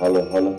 Hello hello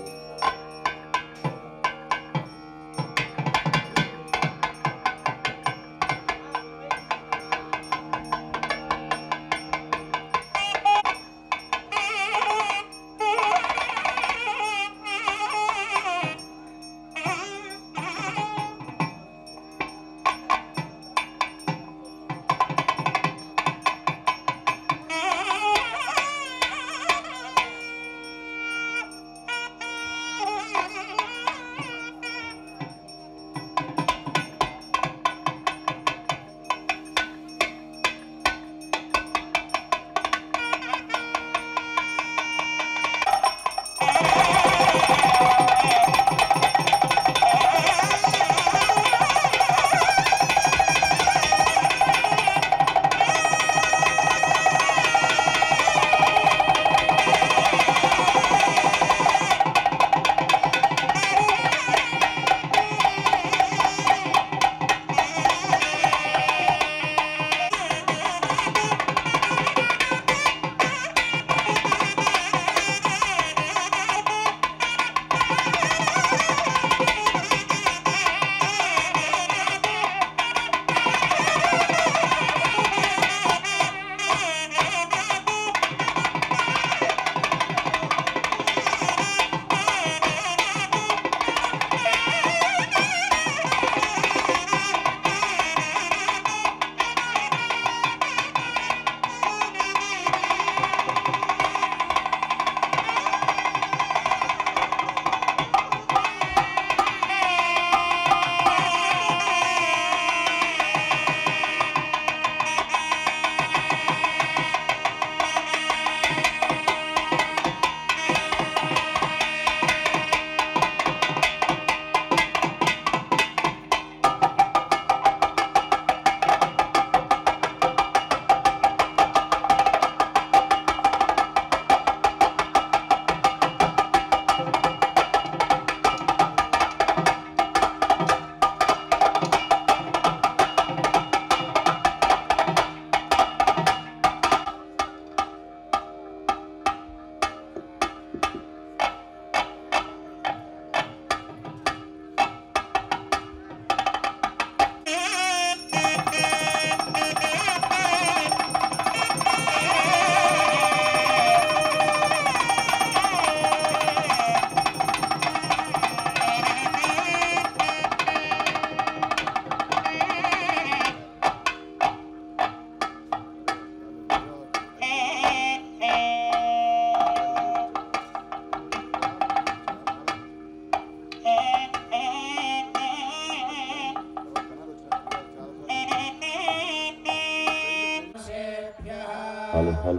hello hello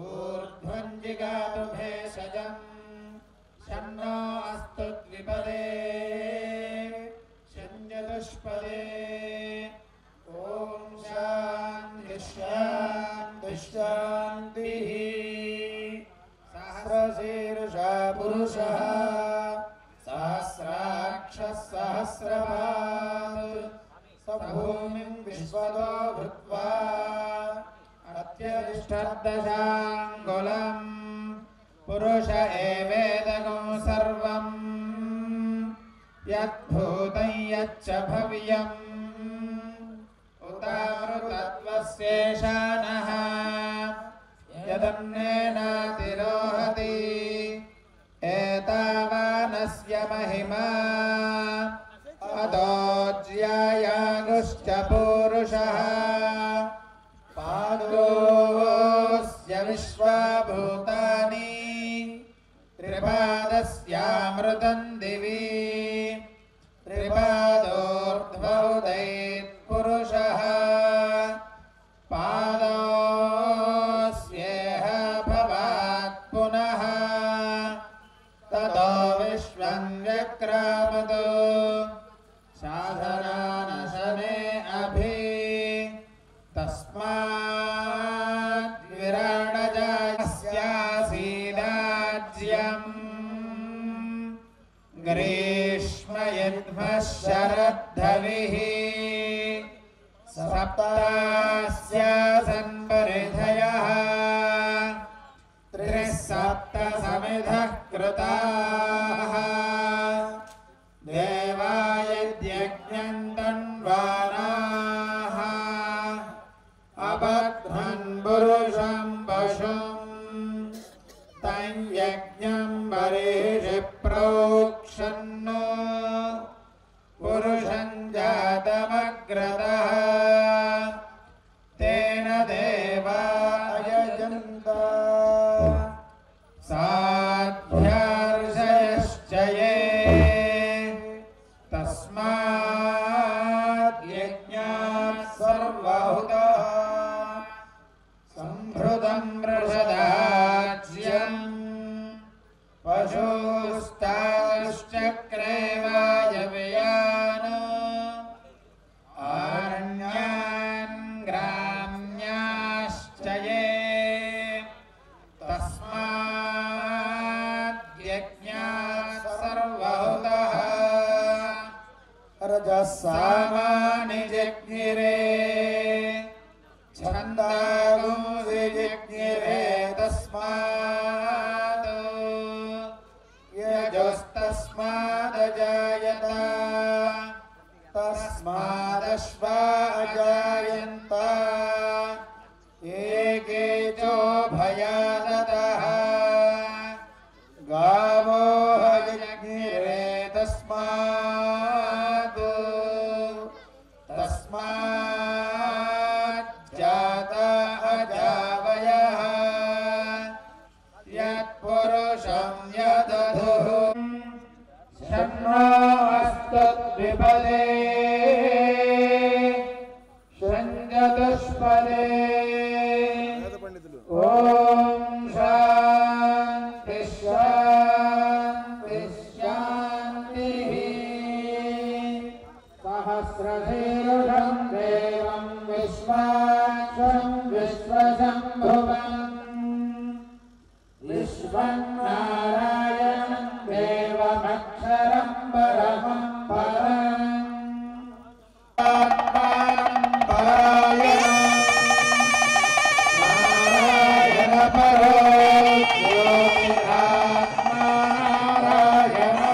ఊర్ధ్వంజిగాతు భేషజం శన్నో అస్తు ద్విపదే శంజదుష్పదే ఓం శాంతి శాంతి శాంతి సహస్రశీర్షా పురుషః సహస్రాక్షः సహస్రపాత్ స భూమిం విశ్వతో భృత్వా అత్యధిష్ఠర్దశాంగులం పురుష ఏవేదగం సర్వం యద్భూతం యచ్చ భవ్యం ఉతామృతత్వస్యేషానః యదన్నేనాతిరోహతి ఏతావానస్య మహిమా అదోజ్యాయానుశ్చ పూరుషః పాదోస్య విశ్వభూతాని త్రిపాదస్యామృతం దివి త్రిపాదోర్ధ్వౌదైత్ పురుషః పాదోస్యేహ భవాత్ పునః తతో విశ్వం వ్యక్రామతు సాధనానశనే అభి తస్మాద్ విరాడజాస్యాసీదాజ్యం तस्सामानि जज्ञिरे छन्दागुंसि जज्ञिरे तस्मात् यजस्तस्मादजायत तस्मादश्वा अजायन्त एके चोभयादतः गावो यज्ञिरे तस्मात् जाता अजावयः यत्पुरुषं यदधुः शन्नो अस्तद्विपदे शञ्जतुष्पदे ॐ शान्ति शान्ति शान्तिः सहस्रशीर्षं देवं विश्वाक्षं विश्वशम्भुवम् विश्वं नारायणं देवमक्षरं परमं परम् नारायण परो ज्योतिरात्मा नारायणः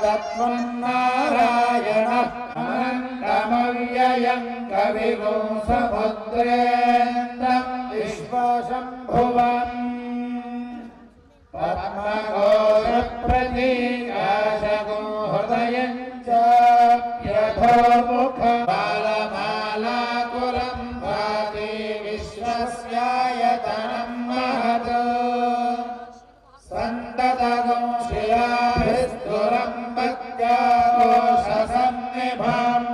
तत्त्वं नारायणः अनन्तमव्ययं कविगुं समुद्रेन्दं विश्वशम्भुवम् पद्मघोषप्रतीकाशगुं हृदयं चाप्यथोमुखमालमालाकुलं भाति विश्वस्यायतनं महत् सन्ततगुं शिलाभिस्तुरम्बत्याकोशसन्निभम्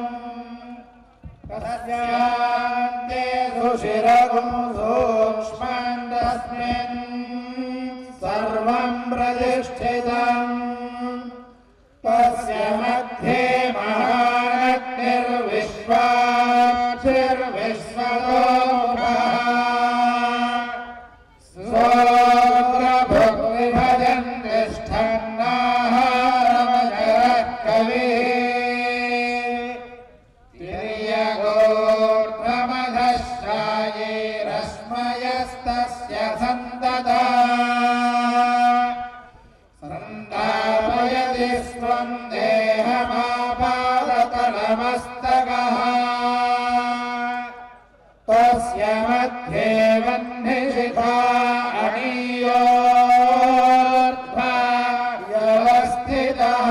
तस्यान्ते सुशिरगुं सूक्ष्मं तस्मिन् सर्वं प्रतिष्ठितम् तस्य मध्ये महानग्निर्विश्वाक्षिर्विश्वतोमुखः स्वोग्रभुग्विभजन् तिष्ठन्नाहारमजरः कविः तिर्यगोर्ध्वमधश्चायैरश्मयस्तस्य सन्तता सन्दापयति स्वं देहमापादतलमस्तकः तस्य मध्ये वह्निशिखा अणीयोर्ध्वा व्यवस्थितः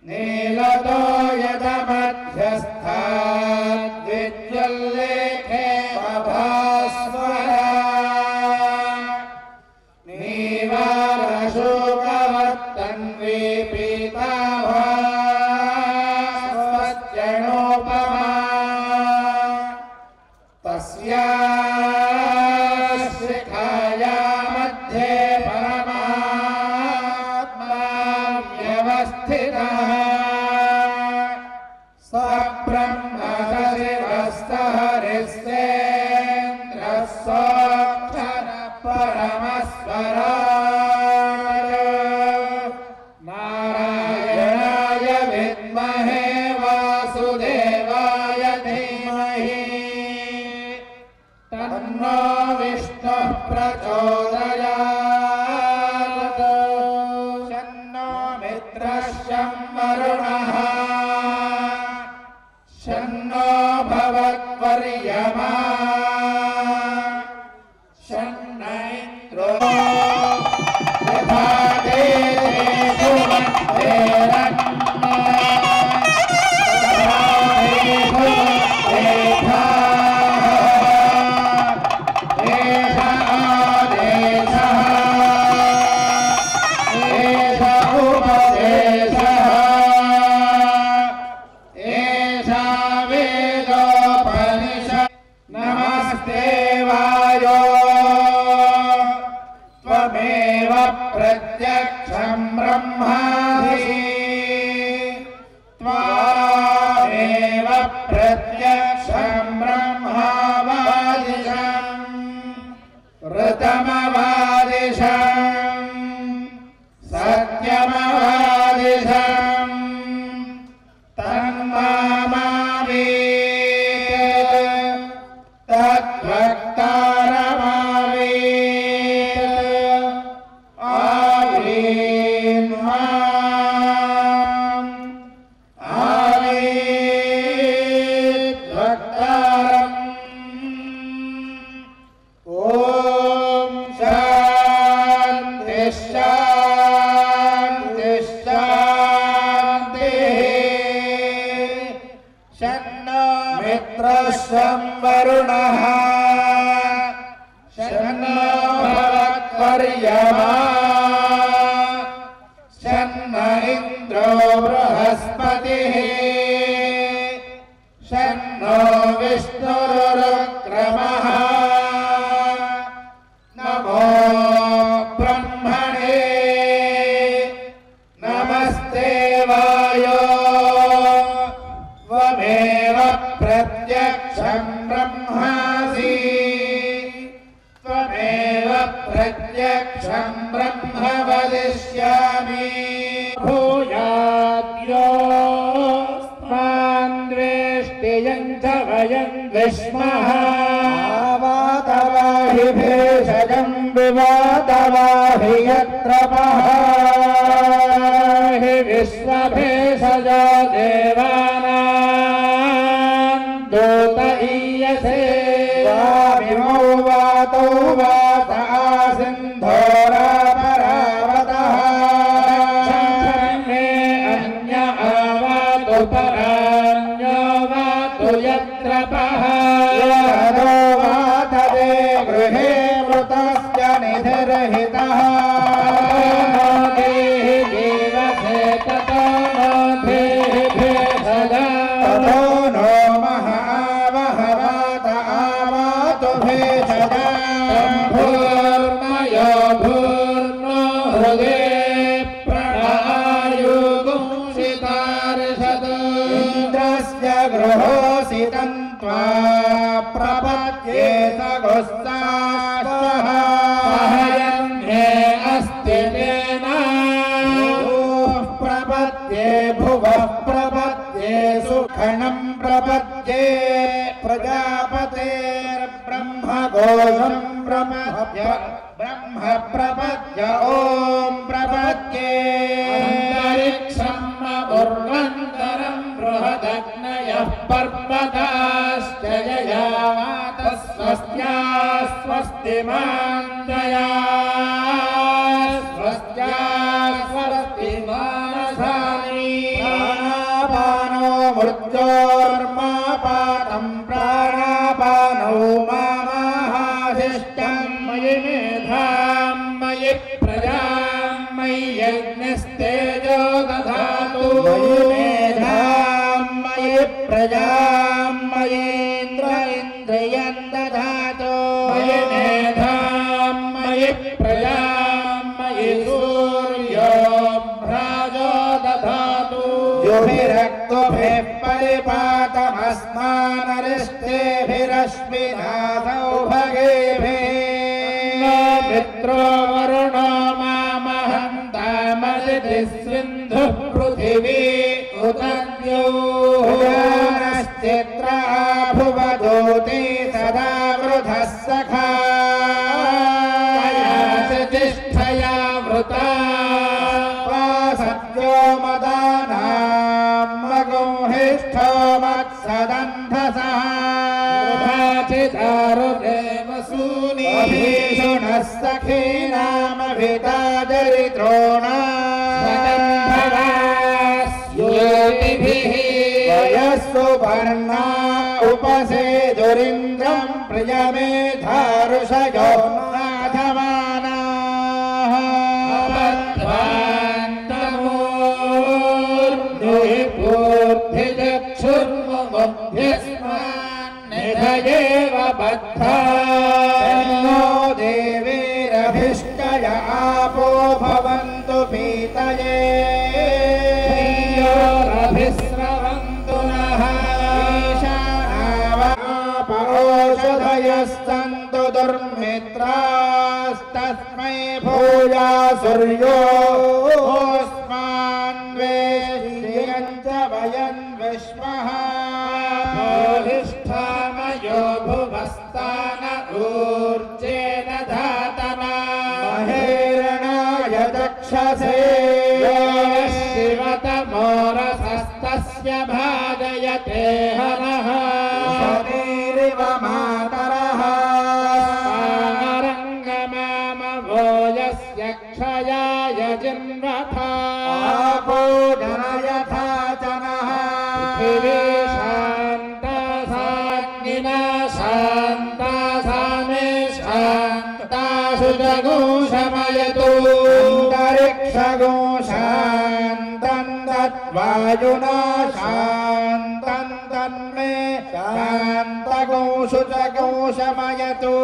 नीलतो यदमध्यस्थाद्विज्वल्लेखे भास्वरा नीवारशोकवर्तन्वी पीताभास्वत्यणोपमा तस्याः शिखाया मध्ये परमात्मा व्यवस्थितः स ब्रह्मशिवस्तहरिस्तेन्द्रः सोऽक्षरः परमस्वराय नारायणाय विद्महे वासुदेवाय धीमहि तन्नो विष्णुः प्रचोदयात् शन्नो मित्रः शं वरुणः शन्नो भवत्वर्यमा शन्न इन्द्रो यथा देवेषु मध्येरन्ना तथा देषु मध्येधाः एष आदेशः एष उपदेशः एषा वेदोपनिषत् नमस्ते वायो त्वमेव प्रत्यक्षं ब्रह्मासि त्वामेव प्रत्यक्षं ब्रह्मावादिशम् ऋतमवादिशम् शन्नो मित्रश्वं वरुणः शन्नो भवत्वर्यमा शन्न इन्द्रो बृहस्पतिः शन्नो विष्णुरुक्रमः नमो ब्रह्मणे नमस्ते वायो त्वमेव प्रत्यक्षं ब्रह्मासि त्वमेव प्रत्यक्षं ब्रह्म वदिष्यामि भूयाद्योऽस्मान्द्वेष्टियं च वयं विस्मः आवातवाहि भेषजं विवातवाहि यत्र हि विश्वभेषजो देवानां दूत ईयसे वामिमौ वातौ वात आसिन्धोरापरावतः अन्य आवातु परान्यो वातु यत्र यदो वातदे गृहे मृतस्य निधिर्हितः गृहोसितं त्वा प्रपद्ये सगुस्ताः हे अस्ति तेन प्रपद्ये भुवः प्रपद्ये सुखनं प्रपद्ये प्रजापतेर्ब्रह्मघोषं ब्रह्म प्रपद्य ॐ प्रपद्ये अन्तरिक्षं उर्वन्तरं बृहदग्नयः पर्वताश्च ययावातः स्वस्त्या स्वस्तिमान्दया स्वस्त्या स्वस्तिमानसानि प्राणापानो मृत्योर्मापातं प्राणापानौ मामाहाशिष्टं मयि मेधां मयि प्रजां मयि यज्ञस्तेजो दधातु मयि मेधां मयि प्रजां मयीन्द्र इन्द्रियं दधातु मयि मेधां मयि प्रजां मयि सूर्यो भ्राजो दधातु युभिरक्तुभिः परिपातमस्मानरिष्टेभिरश्विना सौभगेभिः मित्रो वरुणो मामहन्तामदितिः सिन्धुः पृथिवी उदद्योश्चित्रा भुवदूती सदा वृधः सखा तिष्ठया वृता सद्यो मदानां मगुंहिष्ठो मत्सदन्धसः चिदारुदेवसूनि भीषुणः सखीनामभिता चरित्रोणास्योतिभिः वयस्सु वर्णा उपसेदुरिन्द्रं प्रियमेधारुषयो नाथमानाः निधयेव बद्धा नो देवीरभिष्टय आपो भवन्तु पीतये योरभिस्रवन्तु नः ईशानावापौषधयस्सन्तु दुर्मित्रास्तस्मै भूया सूर्योऽस्मान्वेष्टियं च वयं विश्वः अधिष्ठामयो भुवस्तान ऊर्जेन धातना महेरणाय दक्षसे शिवतमोरसस्तस्य भाजयते हनः शरीरिव मातरः रङ्गमामवो यस्य क्षयाय जिन्वथा आपो जनयथा च नः शान्ता सा मे शान्ता सुजगो शमयतु अन्तरिक्षगो शान्तं तद्वायुना शान्तं तन्मे शान्तगो सुजगो शमयतु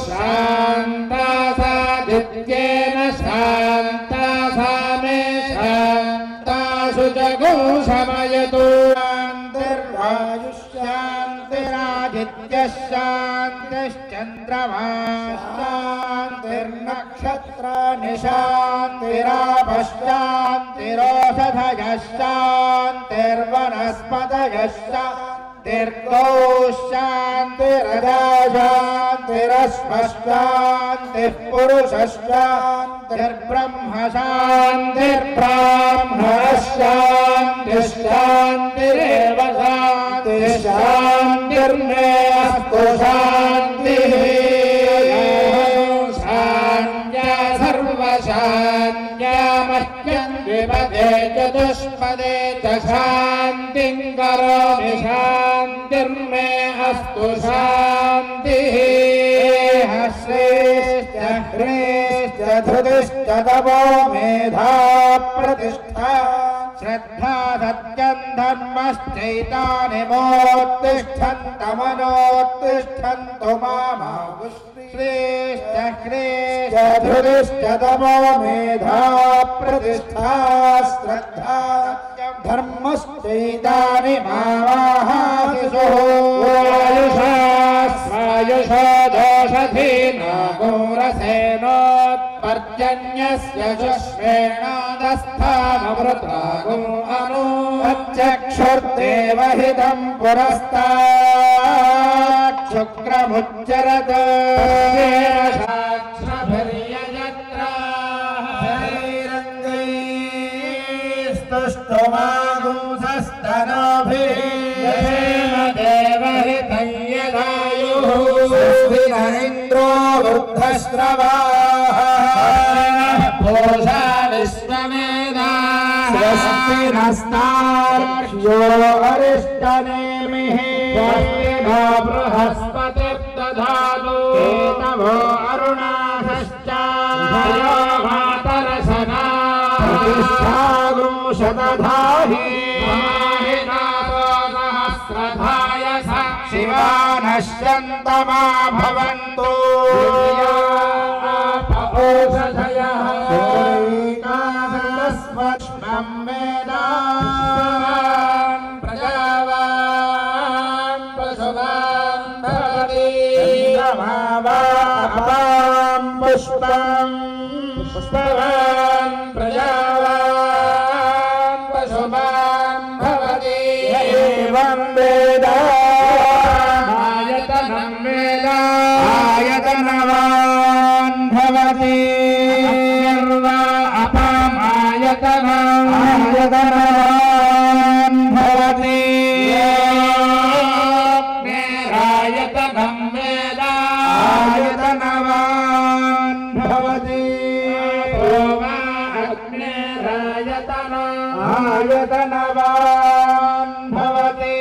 शान्ता सादित्येन शान्ता सा मे शान्ता सुजगो शमयतु शान्तिर्वायुश्शान्तिरादित्यः शान्तिश्चन्द्रमा शान्तिर्नक्षत्राणि शान्तिरापश्शान्तिरोषधयः शान्तिर्वनस्पतयः शान्तिर्गौः शान्तिरदा शान्तिरश्वश्शान्तिः पुरुषः शान्तिर्ब्रह्म शान्तिर्ब्राह्मणः शान्तिश्शान्तिरेव शान्तिर्मे अस्तु शान्तिः शान्त्या सर्वशान्त्या मह्यं द्विपदे चतुष्पदे च शान्तिं करोमि शान्तिर्मे अस्तु शान्तिः श्रेष्ठ ह्रेश्च धृतिश्च तपो मेधा प्रतिष्ठा श्रद्धा सत्यं धर्मश्चैतानि मोत्तिष्ठन्तमनोत्तिष्ठन्तु मामावु श्रेष्ठ ह्रेश्च धृतिश्च तपो मेधा प्रतिष्ठा श्रद्धा धर्मश्चैतानि मामाहाशिषुः स्वायुषो दोषधीनो गौरसेनोत्पर्जन्यस्य शुश्वेणादस्थाममृतागो अनु चक्षुर्देवहितं पुरस्तात् शुक्रमुच्चरत स्तुष्टुमागुंसस्तनोभिः देवहितं यदायुः स्वस्ति न इन्द्रो वृद्धश्रवाः पूषा विश्ववेदाः स्वस्ति नस्तार्क्ष्यो अरिष्टनेमिः स्वस्ति नो बृहस्पतिर्दधातु केतवो अरुणाधश्चायो मातरसनाः प्रतिष्ठागुं शतधाहि सहस्रधाय शिवा नश्यन्तमा भवन्तु औषधयः स्वश्मं वेदान् प्रजावान् पशुवान् भवति चन्द्रमावापां पुष्पं पुष्पवान् प्रजावान् पशुवान् भवति एवं वेदा आयतनं वेदा आयतनवान् भवति आयतनवान् भवति आयतनं वेदा आयतनवान् भवति आयतनवान् भवति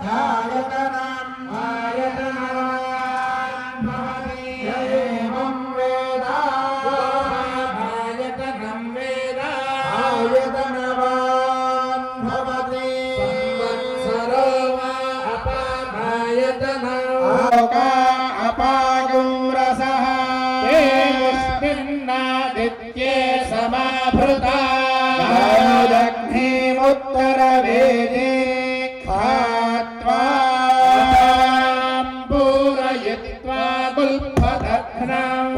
आद्यन्यस्यायतनम् आयतनवान् भवति एवं वेद आयतनं वेद आयतनवान् भवति संवत्सरो वा अपामायतनम् अपागं रसः तेऽस्मिन्नादित्ये समाभृता उत्तरवेदे खात्वा पूरयित्वा गुल्फदघ्नं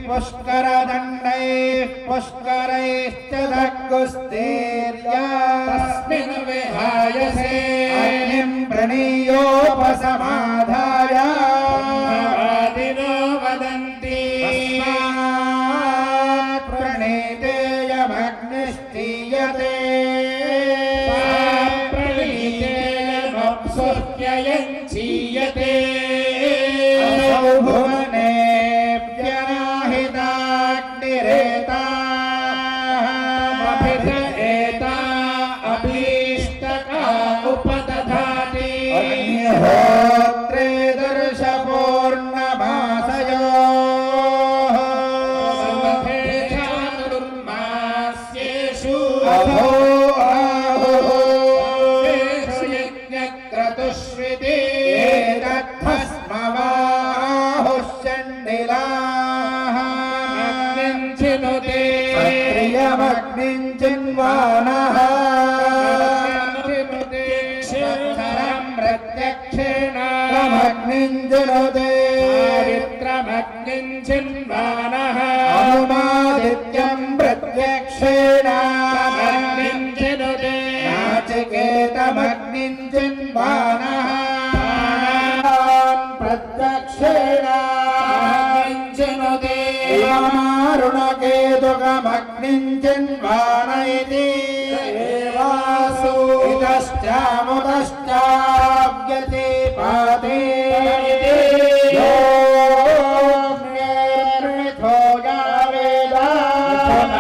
पुष्करदण्डैः पुष्करैश्च दग्गुस्तेर्या तस्मिन् विहायसे अग्निं प्रणीयोपसमाधाय वादिनो वदन्ति प्रणीतेयमग्निष्ठीयते प्रणीतेयमप्सुर्ययञ्चीयते असौ भुवनेऽप्यनाहिताग्निरेता अभित एता अभीष्टका उपदधाति अग्निहोत्रे दर्शपूर्णमासयोः सर्वभेषानुर्मास्येषु अभो यज्ञक्रतुष्विति एतद्धस्मवाहुश्चण्डिलाः अग्निञ्चिनुते प्रियमग्निञ्चिन्वानः प्रत्यक्षेण अग्निञ्चिनुते चारित्रमग्निञ्चिन्वानः अनुमादित्यं प्रत्यक्षेण अग्निञ्चिनुते नाचिकेतमग्निञ्चिन्वानः प्रत्यक्षेण अग्निञ्चिनुते मारुणकेतुकमग्निञ्चिन्वान इति एवासु इतश्चामुतश्चाव्यति पाते योऽग्निर्मिथो यावेदान्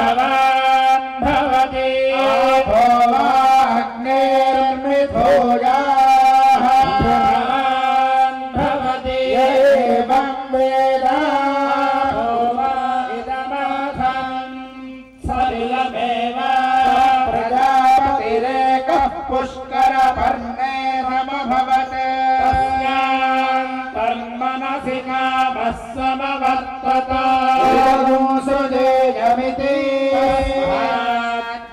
भवति आपो वा अग्निर्मिथो यान् भवति एवं वेद पुष्करपर्णे समभवत् तस्यां तन्मनसि कामः समवर्तत सुजेयमिति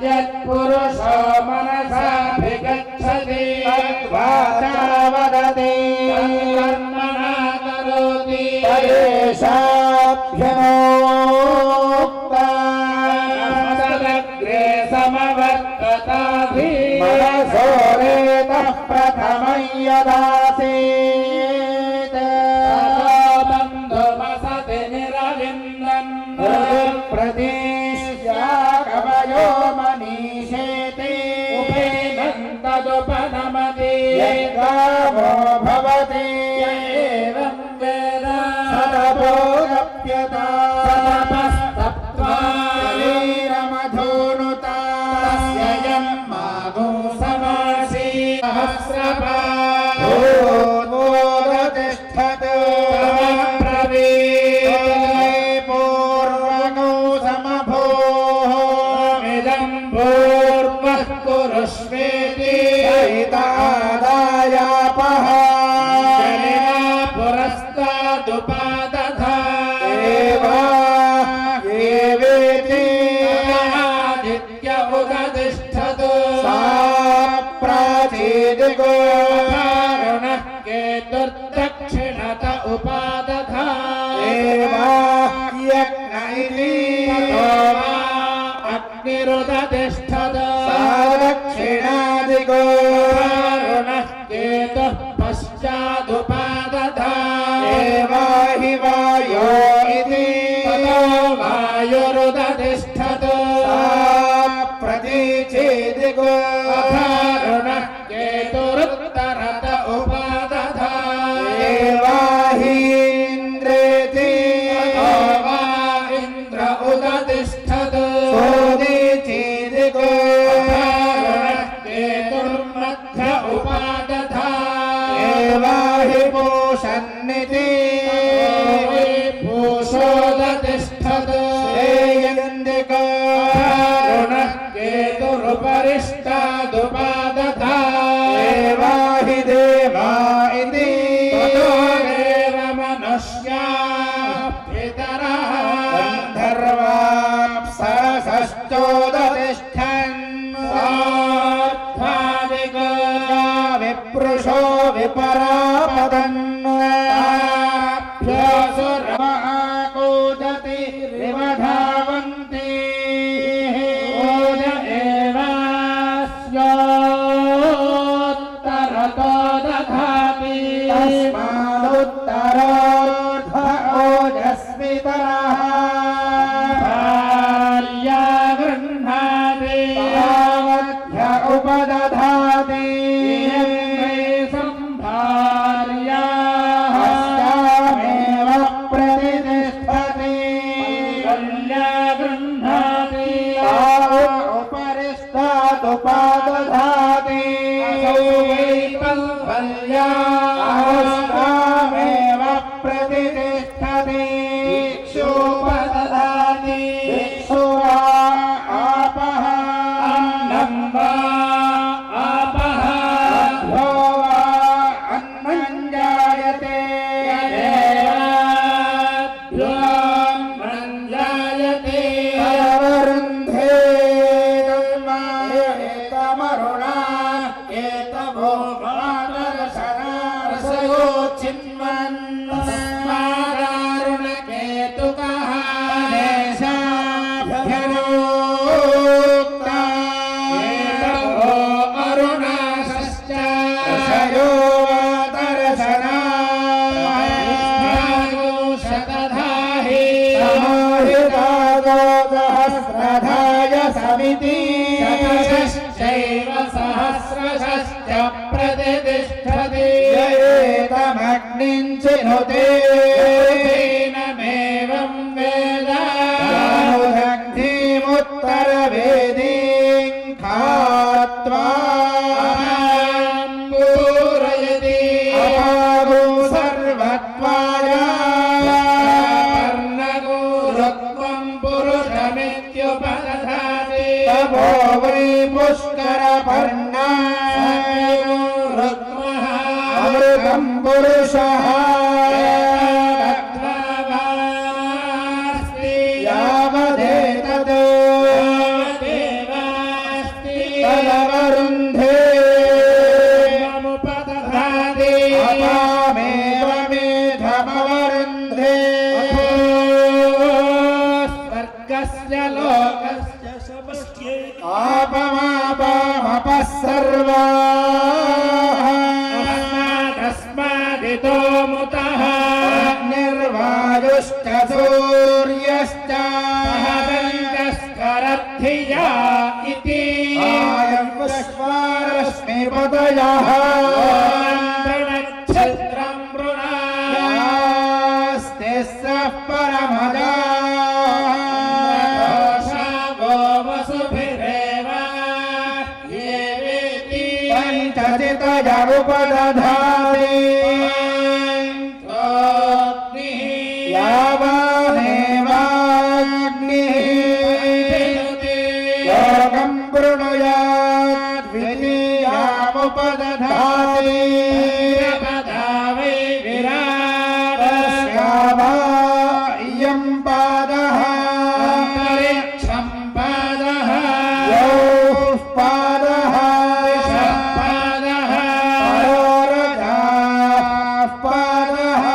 यत्पुरुषो मनसाभिगच्छति वाचा वदति कर्मणा करोति परेशाभ्यनोक्ता तदग्रे समवर्तताधि मनसोरेतः प्रथमं यदासीत् बन्धुमसति निरविन्दन् प्रदेश्या कवयो मनीषेति उपेनन्तदुपनमति यद्गावो भवति एवं वेद सदपोगप्यता सतपस्तप्त्वा शरीरमधोनुता तस्ययं मागो समासि सहस्रपादोतिष्ठत् पूर्वगौ समभोः इदं पूर्वः कुरुष्वेति सहितादायापः जनिना पुरस्तादुपादधा एवेति आदित्य उदतिष्ठत् सा प्राचीदिको कारुणः केतुर्दक्षिणत उपादधा एवाह्यग्न इति अग्निरुदतिष्ठत् सा दक्षिणादिको कारुणः केतुः पश्चादुपादधा एवाहि वायो इति वायुरुदतिष्ठत् सा प्रतीचीदिको कारुणः केतुरुत्तरत उपादधा एवाहीन्द्रेति वा इन्द्र उदतिष्ठत् सोदीचीदिको कारुणः केतुर् पूषन्निति पूषोदतिष्ठत् ऋणः केतुरुपरिष्टादुपादधा देवा हि देवा इति ततो देव मनुष्या पितरः गन्धर्वाप्सरसश्चोदतिष्ठन् विप्रुषो विपरापदन्वाभ्यासुरमाकूजति विवधावन्ति ओज एवास्योत्तरतो दधाति तस्मादुत्तरोऽर्ध ओजस्वितरः भार्या गृह्णाति तावद्ध्य उपदधाति उपरिष्टादुपादधाति सहस्रामेव प्रतिष्ठति इक्षुपदधाति इक्षु वा आपः अन्नं वा आपः अभ्यो वा अन्नं जायते यदेवाभ्योऽन्नं जायते अवरुन्धे तमरुणा एतवो मातरसनारसयो चिन्वन्नस्मादारुणकेतुकः देशाभ्यनोक्ता एतवो अरुणासश्च रसयो वातरसनाशतधाहि समाहितागो सहस्रधाय समिति शतशश्चैव सहस्रशश्च प्रतिष्ठति येतमग्निं चिनुते येनमेवं वेद जानुदग्निमुत्तरवेदीं खात्वा पूरयति अपागो सर्वत्वाय पर्णगोरत्वं पुरुषमित्युपदधाति तपो वै पुष्करपर्णा अमृतं पुरुषः यावदेतत् तदवरुन्धे अपामेव मेधमवरुन्धे स्वर्गस्य लोकस्य समष्ट्ये आपमापामपः सर्वाः तस्मादितो मुतः निर्वायुश्च सूर्यश्च सहस्रस्करद्धिया इति विश्वारश्मिपतयः प्रणच्छिद्रं मृणास्ति सः परमजा वसुभिरेव ये वेति पञ्चचितजरुपदधाति यावानेवाग्निः योगं वृणुयात् द्वितीयामुपदधाति विराटस्यावा इयं पादः अन्तरिक्षं पादः यौः पादः पादः परोरजाः पादः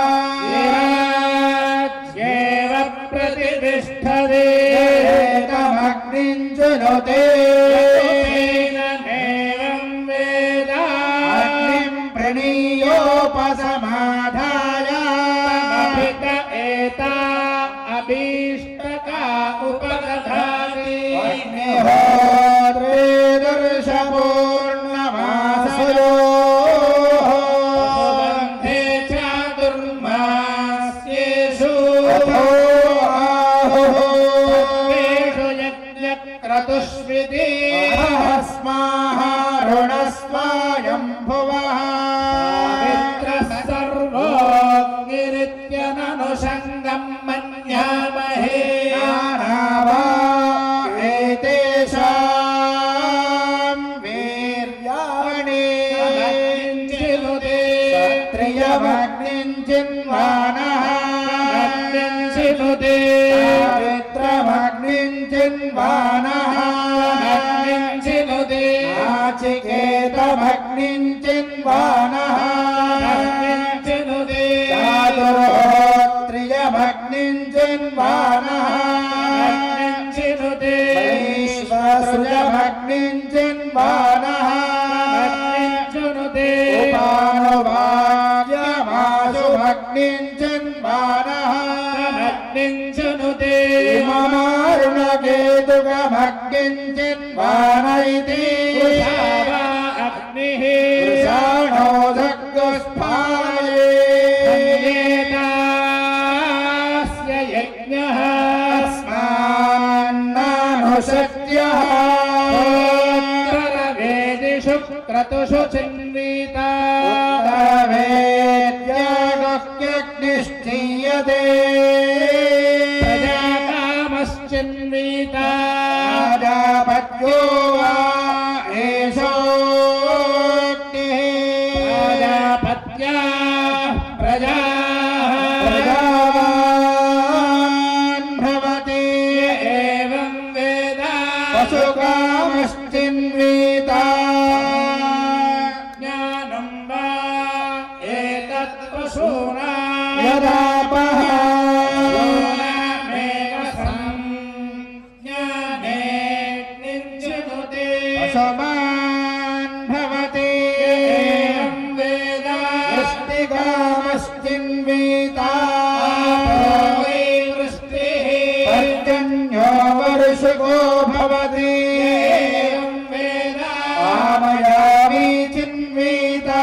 विराज्येव प्रतिष्ठते एकमग्निं चिनुते एवं वेद अग्निं प्रणीयोपसमाधाय अभित एता अभीष्टका उपदधाति अग्निहोत्रे दर्शपूर्णमासयो बन्धे चातुर्मास्येषु अथोऽहुः यज्ञक्रतुष्विति अस्माः ऋणस्वायं भुवः सर्वो శ్రియమగ్నిం చిన్వానః అగ్నించినుతే సావిత్రమగ్నిం చిన్వానః అగ్నించినుతే నాచికేతమగ్నిం చిన్వానః అగ్నించినుతే చాతుర్హోత్రియమగ్నిం చిన్వానః అగ్నించినుతే వైశ్వసృజమగ్నిం చిన్వానః అగ్నించినుతే ఉపానువాద్యమాసుమగ్నిం చిన్వానః అగ్నించినుతే ఇమమారుణకేతుకమగ్నిం చిన్వాన ఇతి అగ్నిః వృషాణో దగ్గుస్ఫాయే సంయేతాస్య యజ్ఞః అస్మాన్నానుషత్యః ఉత్తరవేదిషు క్రతుషు చిన్వీతా ఉత్తరవేద్యాగస్యగ్నిశ్చీయతే ప్రజాకామశ్చిన్వీతా రాజాపత్యో వా ఏషోऽగ్నిః ప్రజాపత్యా ప్రజాః ప్రజావాన్ భవతి ఏవం వేద పశుకామశ్చిన్వీతా జ్ఞానం వా ఏతత్ పశూనాం యదాపః శూనామేవ సంజ్ఞానే నించనుతే పశుమాన్ భవతి ఏవం వేద వృష్టికామశ్చిన్వీతా వై వృష్టిః పర్జన్యో వర్షికో భవతి ఏవం వేద ఆమయామి చిన్వీతా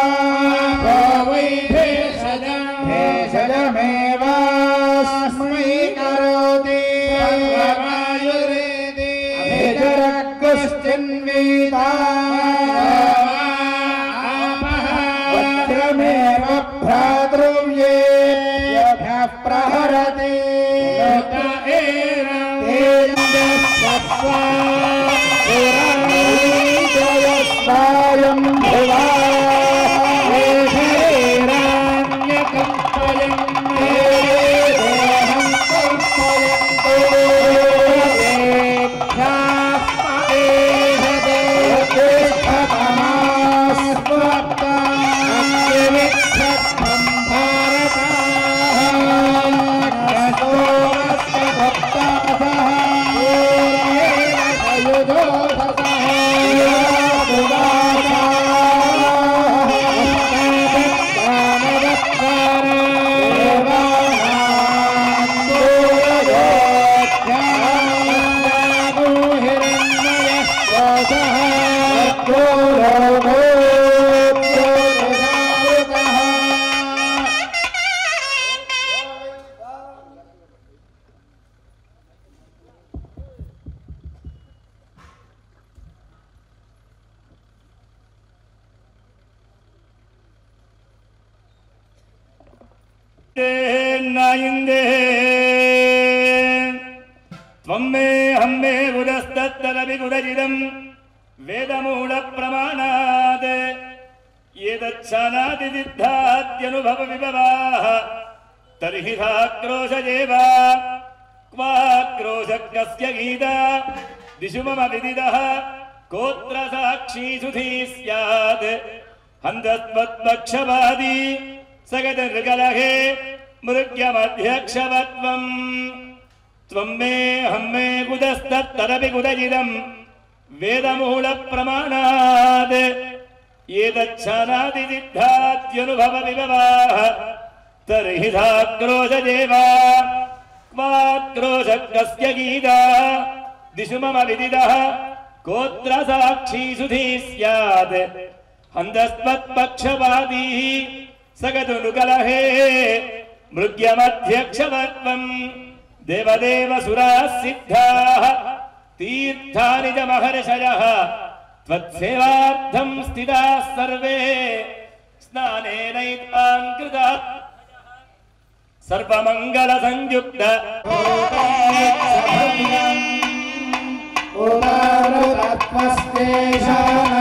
వై భేషజం భేషజమేవాస్మై కరోతి సర్వమాయురేతి అభిజరగ్గుశ్చిన్వీతా ఆపః వజ్రమేవ భ్రాతృవ్యేభ్యः ప్రహరతి యుత ఏరం తేజస్సత్వా పురాణీజయస్వాయం భువా శరీరాణ్యకల్పయం దేహం కల్పయంతో नायिन्दे त्वं मे हम्मे उदस्तत्तदभिगुदजिदं वेदमूलप्रमाणात् एतच्छानातिसिद्धात्यनुभवविभवाः तर्हि धाक्रोशजेव क्वाक्रोशः कस्य गीता दिशु मम विदितः कोत्र साक्षी सुधी स्यात् हन्तस्त्वत्पक्षवादी सगतिर्गलहे मृग्यमध्यक्षवत्वम् त्वं मे हम्मे कुतस्तत्तदपि कुतजिदं वेदमूलप्रमाणात् एतच्छानातिसिद्धात्यनुभवविभवाः तर्हि धाक्रोशजेव क्वाक्रोशः कस्य गीता दिशु मम विदितः कोत्र साक्षी सुधी स्यात् हन्तस्त्वत्पक्षवादी सगतुनुकलहे मृग्यमध्यक्षवत्वम् देवदेवसुराः सिद्धाः तीर्थानि च महर्षयः त्वत्सेवार्थं स्थिताः सर्वे स्नानेनैतां कृता सर्वमङ्गलसंयुक्त उदारतत्त्वस्तेषाः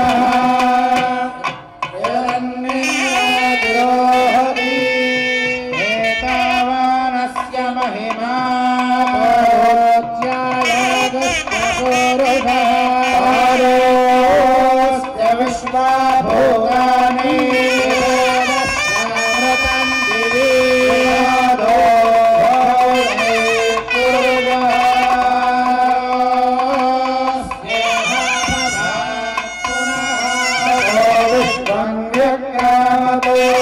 Yeah.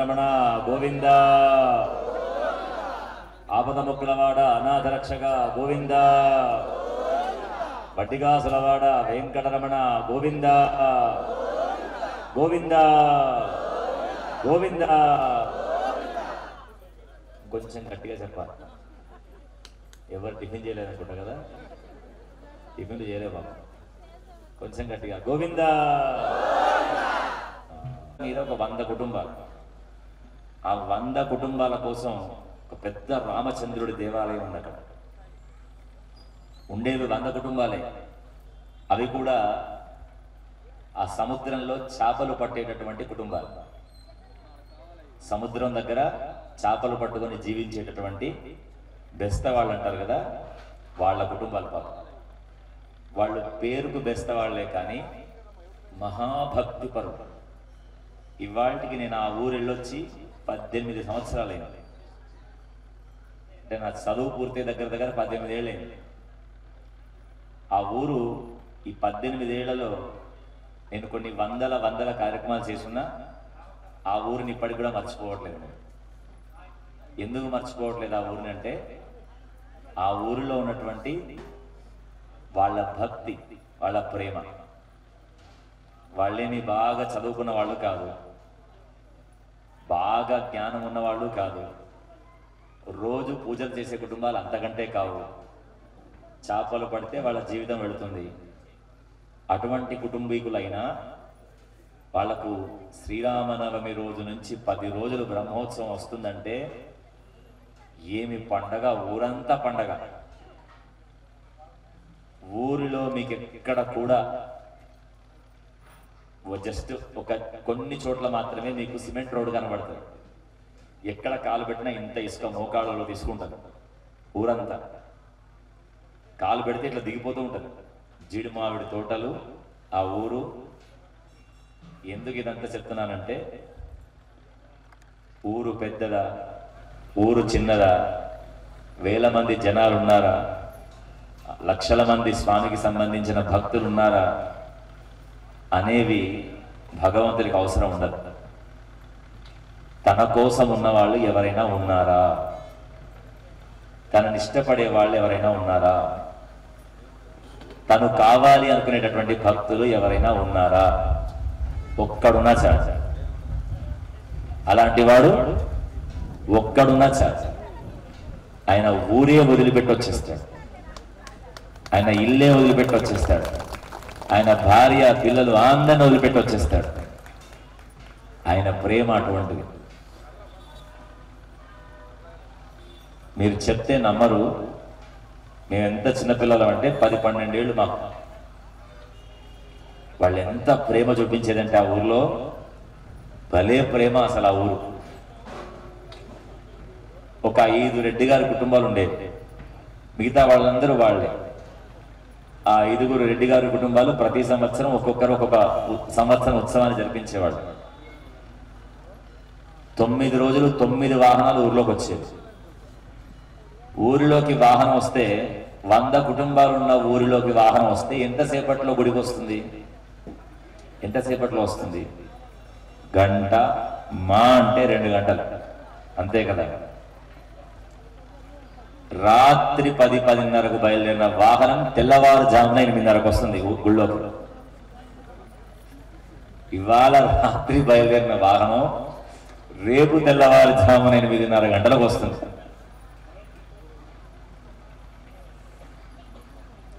వెంకటరమణ గోవింద. ఆపదముక్కులవాడ అనాథరక్షక గోవింద. బట్టిగాసులవాడ వెంకటరమణ గోవింద గోవింద గోవింద. కొంచెం గట్టిగా చెప్పాలి. ఎవరు టిఫిన్ చేయలేదనుకుంటా కదా, టిఫిన్లు చేయలేదు బాబు, కొంచెం గట్టిగా గోవింద. మీద ఒక 100 కుటుంబాలు, ఆ 100 కుటుంబాల కోసం ఒక పెద్ద రామచంద్రుడి దేవాలయం ఉంది అక్కడ. ఉండేవి 100 కుటుంబాలే. అవి కూడా ఆ సముద్రంలో చేపలు పట్టేటటువంటి కుటుంబాలు. సముద్రం దగ్గర చేపలు పట్టుకొని జీవించేటటువంటి బెస్త వాళ్ళు అంటారు కదా, వాళ్ళ కుటుంబాలు పాపం. వాళ్ళు పేరుకు బెస్త వాళ్లే కానీ మహాభక్తి పరులు. ఇవాళకి నేను ఆ ఊరు వెళ్ళొచ్చి 18 సంవత్సరాలైంది. అంటే నా చదువు పూర్తి దగ్గర 18 ఏళ్ళైంది. ఆ ఊరు ఈ 18 ఏళ్లలో నేను కొన్ని వందల కార్యక్రమాలు చేసుకున్నా ఆ ఊరిని ఇప్పటికి కూడా మర్చిపోవట్లేదు. ఎందుకు మర్చిపోవట్లేదు ఆ ఊరిని అంటే, ఆ ఊరిలో ఉన్నటువంటి వాళ్ళ భక్తి, వాళ్ళ ప్రేమ. వాళ్ళేమి బాగా చదువుకున్న వాళ్ళు కాదు, బాగా జ్ఞానం ఉన్నవాళ్ళు కాదు, రోజు పూజలు చేసే కుటుంబాలు అంతకంటే కావు. చేపలు పడితే వాళ్ళ జీవితం వెళుతుంది. అటువంటి కుటుంబీకులైనా వాళ్లకు శ్రీరామనవమి రోజు నుంచి 10 రోజులు బ్రహ్మోత్సవం వస్తుందంటే ఏమి పండగ, ఊరంతా పండగ. ఊరిలో మీకు ఎక్కడ కూడా జస్ట్ ఒక కొన్ని చోట్ల మాత్రమే మీకు సిమెంట్ రోడ్డు కనబడుతుంది. ఎక్కడ కాలు పెట్టినా ఇంత ఇసుక మోకాళ్ళలో తీసుకుంటారు. ఊరంతా కాలు పెడితే ఇట్లా దిగిపోతూ ఉంటుంది. జీడి మామిడి తోటలు ఆ ఊరు. ఎందుకు ఇదంతా చెప్తున్నానంటే, ఊరు పెద్దదా, ఊరు చిన్నదా, వేల మంది జనాలు ఉన్నారా, లక్షల మంది స్వామికి సంబంధించిన భక్తులు ఉన్నారా అనేవి భగవంతుడికి అవసరం ఉండదు. తన కోసం ఉన్నవాళ్ళు ఎవరైనా ఉన్నారా, తనని ఇష్టపడే వాళ్ళు ఎవరైనా ఉన్నారా, తను కావాలి అనుకునేటటువంటి భక్తులు ఎవరైనా ఉన్నారా? ఒక్కడున్నా చాలు. అలాంటి వాడు ఒక్కడున్నా చాలు. ఆయన ఊరే వదిలిపెట్టి వచ్చేస్తాడు, ఆయన ఇల్లే వదిలిపెట్టి వచ్చేస్తాడు, ఆయన భార్య పిల్లలు అందరిని వదిలిపెట్టి వచ్చేస్తాడు. ఆయన ప్రేమ అటువంటిది. మీరు చెప్తే నమ్మరు. మేము ఎంత చిన్నపిల్లలం అంటే 10-12 ఏళ్ళు మాకు. వాళ్ళు ఎంత ప్రేమ చూపించేదంటే ఆ ఊర్లో, భలే ప్రేమ అసలు ఆ ఊరు. ఒక 5 రెడ్డి గారి కుటుంబాలు ఉండేవి, మిగతా వాళ్ళందరూ వాళ్ళే. ఆ 5 రెడ్డి గారి కుటుంబాలు ప్రతి సంవత్సరం ఒక్కొక్కరు ఒక్కొక్క సంవత్సరం ఉత్సవాన్ని జరిపించేవాళ్ళు. 9 రోజులు 9 వాహనాలు ఊర్లోకి వచ్చేవి. ఊరిలోకి వాహనం వస్తే, 100 కుటుంబాలు ఉన్న ఊరిలోకి వాహనం వస్తే ఎంతసేపట్లో గుడికి వస్తుంది? ఎంతసేపట్లో వస్తుంది? గంట, మా అంటే 2 గంటలు, అంతే కదా. రాత్రి 10-10:30కు బయలుదేరిన వాహనం తెల్లవారుజామున 8:30కు వస్తుంది గుళ్ళోకి. ఇవాళ రాత్రి బయలుదేరిన వాహనం రేపు తెల్లవారుజామున 8:30 గంటలకు వస్తుంది.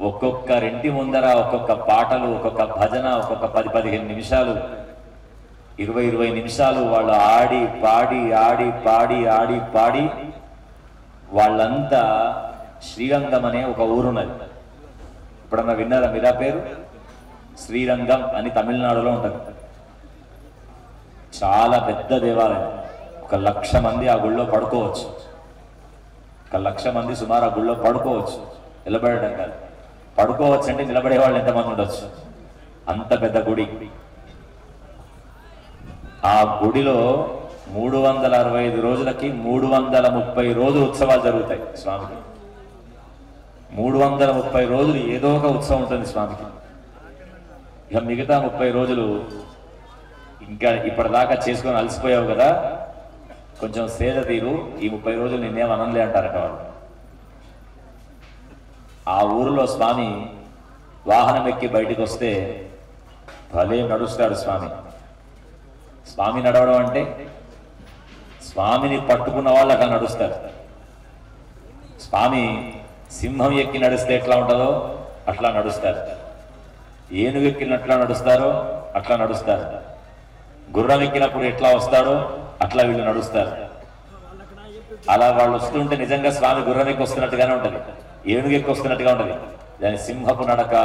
ఒక్కొక్కరింటి ముందర ఒక్కొక్క పాటలు, ఒక్కొక్క భజన, ఒక్కొక్క 10-15 నిమిషాలు, 20-20 నిమిషాలు వాళ్ళు ఆడి పాడి వాళ్ళంతా శ్రీరంగం అనే ఒక ఊరున్నది. ఇప్పుడన్నా విన్నారా మీరు ఆ పేరు? శ్రీరంగం అని తమిళనాడులో ఉంటుంది. చాలా పెద్ద దేవాలయం. 1,00,000 మంది ఆ గుళ్ళో పడుకోవచ్చు. 1,00,000 మంది సుమారు ఆ గుళ్ళో పడుకోవచ్చు. నిలబడడం కాదు, పడుకోవచ్చు. అంటే నిలబడే వాళ్ళు ఎంతమంది ఉండొచ్చు? అంత పెద్ద గుడి. ఆ గుడిలో 365 రోజులకి 330 రోజులు ఉత్సవాలు జరుగుతాయి స్వామికి. 330 రోజులు ఏదో ఒక ఉత్సవం ఉంటుంది స్వామికి. ఇక మిగతా 30 రోజులు ఇంకా ఇప్పటిదాకా చేసుకొని అలసిపోయావు కదా, కొంచెం సేద తీరు, ఈ 30 రోజులు నిన్నేం అనలే అంటారట వాళ్ళు. ఆ ఊరిలో స్వామి వాహనం ఎక్కి బయటికి వస్తే భలే నడుస్తాడు స్వామి. స్వామి నడవడం అంటే స్వామిని పట్టుకున్న వాళ్ళు అట్లా నడుస్తారు. స్వామి సింహం ఎక్కి నడిస్తే ఎట్లా ఉంటుందో అట్లా నడుస్తారు. ఏనుగు ఎక్కినట్లా నడుస్తారో అట్లా నడుస్తారు. గుర్రం ఎక్కినప్పుడు ఎట్లా వస్తాడో అట్లా వీళ్ళు నడుస్తారు. అలా వాళ్ళు వస్తుంటే నిజంగా స్వామి గుర్రం ఎక్కి వస్తున్నట్టుగానే ఉంటుంది, ఏనుగు ఎక్కి వస్తున్నట్టుగా ఉంటుంది. దాని సింహపు నడక,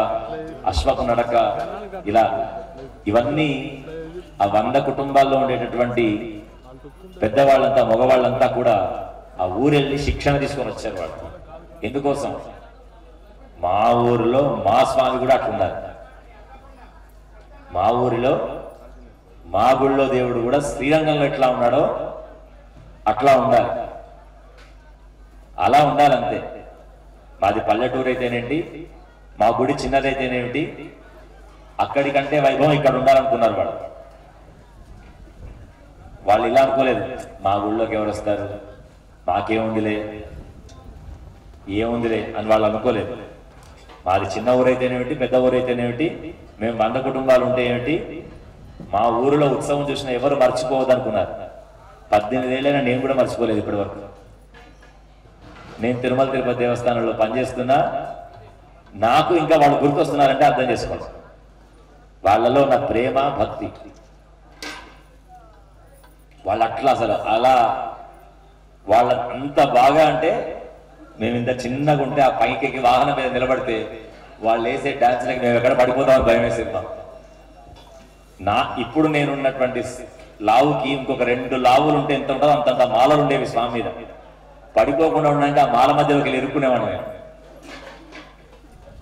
అశ్వపు నడక, ఇలా ఇవన్నీ ఆ 100 కుటుంబాల్లో ఉండేటటువంటి పెద్దవాళ్ళంతా మగవాళ్ళంతా కూడా ఆ ఊరెళ్ళి శిక్షణ తీసుకొని వచ్చారు వాళ్ళు. ఎందుకోసం? మా ఊరిలో మా స్వామి కూడా అట్లున్నారు. మా ఊరిలో మా గుళ్ళో దేవుడు కూడా శ్రీరంగంలో ఎట్లా ఉన్నాడో అట్లా ఉండాలి, అలా ఉండాలంతే. మాది పల్లెటూరు అయితేనేంటి, మా గుడి చిన్నదైతేనేమిటి, అక్కడికంటే వైభవం ఇక్కడ ఉండాలనుకున్నారు వాళ్ళు. వాళ్ళు ఇలా అనుకోలేదు, మా ఊళ్ళోకి ఎవరు వస్తారు, మాకేముందిలే ఏముందిలే అని వాళ్ళు అనుకోలేదు. మాది చిన్న ఊరైతేనేమిటి, పెద్ద ఊరైతేనేమిటి, మేము 100 కుటుంబాలు ఉంటే ఏమిటి, మా ఊరిలో ఉత్సవం చూసిన ఎవరు మర్చిపోవద్దు అనుకున్నారు. 18 ఏళ్ళైనా నేను కూడా మర్చిపోలేదు ఇప్పటి వరకు. నేను తిరుమల తిరుపతి దేవస్థానంలో పనిచేస్తున్నా, నాకు ఇంకా వాళ్ళు గుర్తొస్తున్నారంటే అర్థం చేసుకోవాలి. వాళ్ళలో ఉన్న ప్రేమ భక్తి, వాళ్ళు అట్లా అసలు అలా వాళ్ళ అంత బాగా అంటే, మేము ఇంత చిన్నగా ఉంటే ఆ పైకి వాహనం మీద నిలబడితే వాళ్ళు వేసే డాన్స్లకి మేము ఎక్కడ పడిపోతామని భయం వేసేద్దాం. ఇప్పుడు నేనున్నటువంటి లావుకి ఇంకొక 2 లావులు ఉంటే ఎంత ఉంటుందో అంతంత మాలలు ఉండేవి స్వామి మీద. పడిపోకుండా ఉండడానికి ఆ మాల మధ్యలోకి వెళ్ళి ఇరుక్కునేవాడు నేను.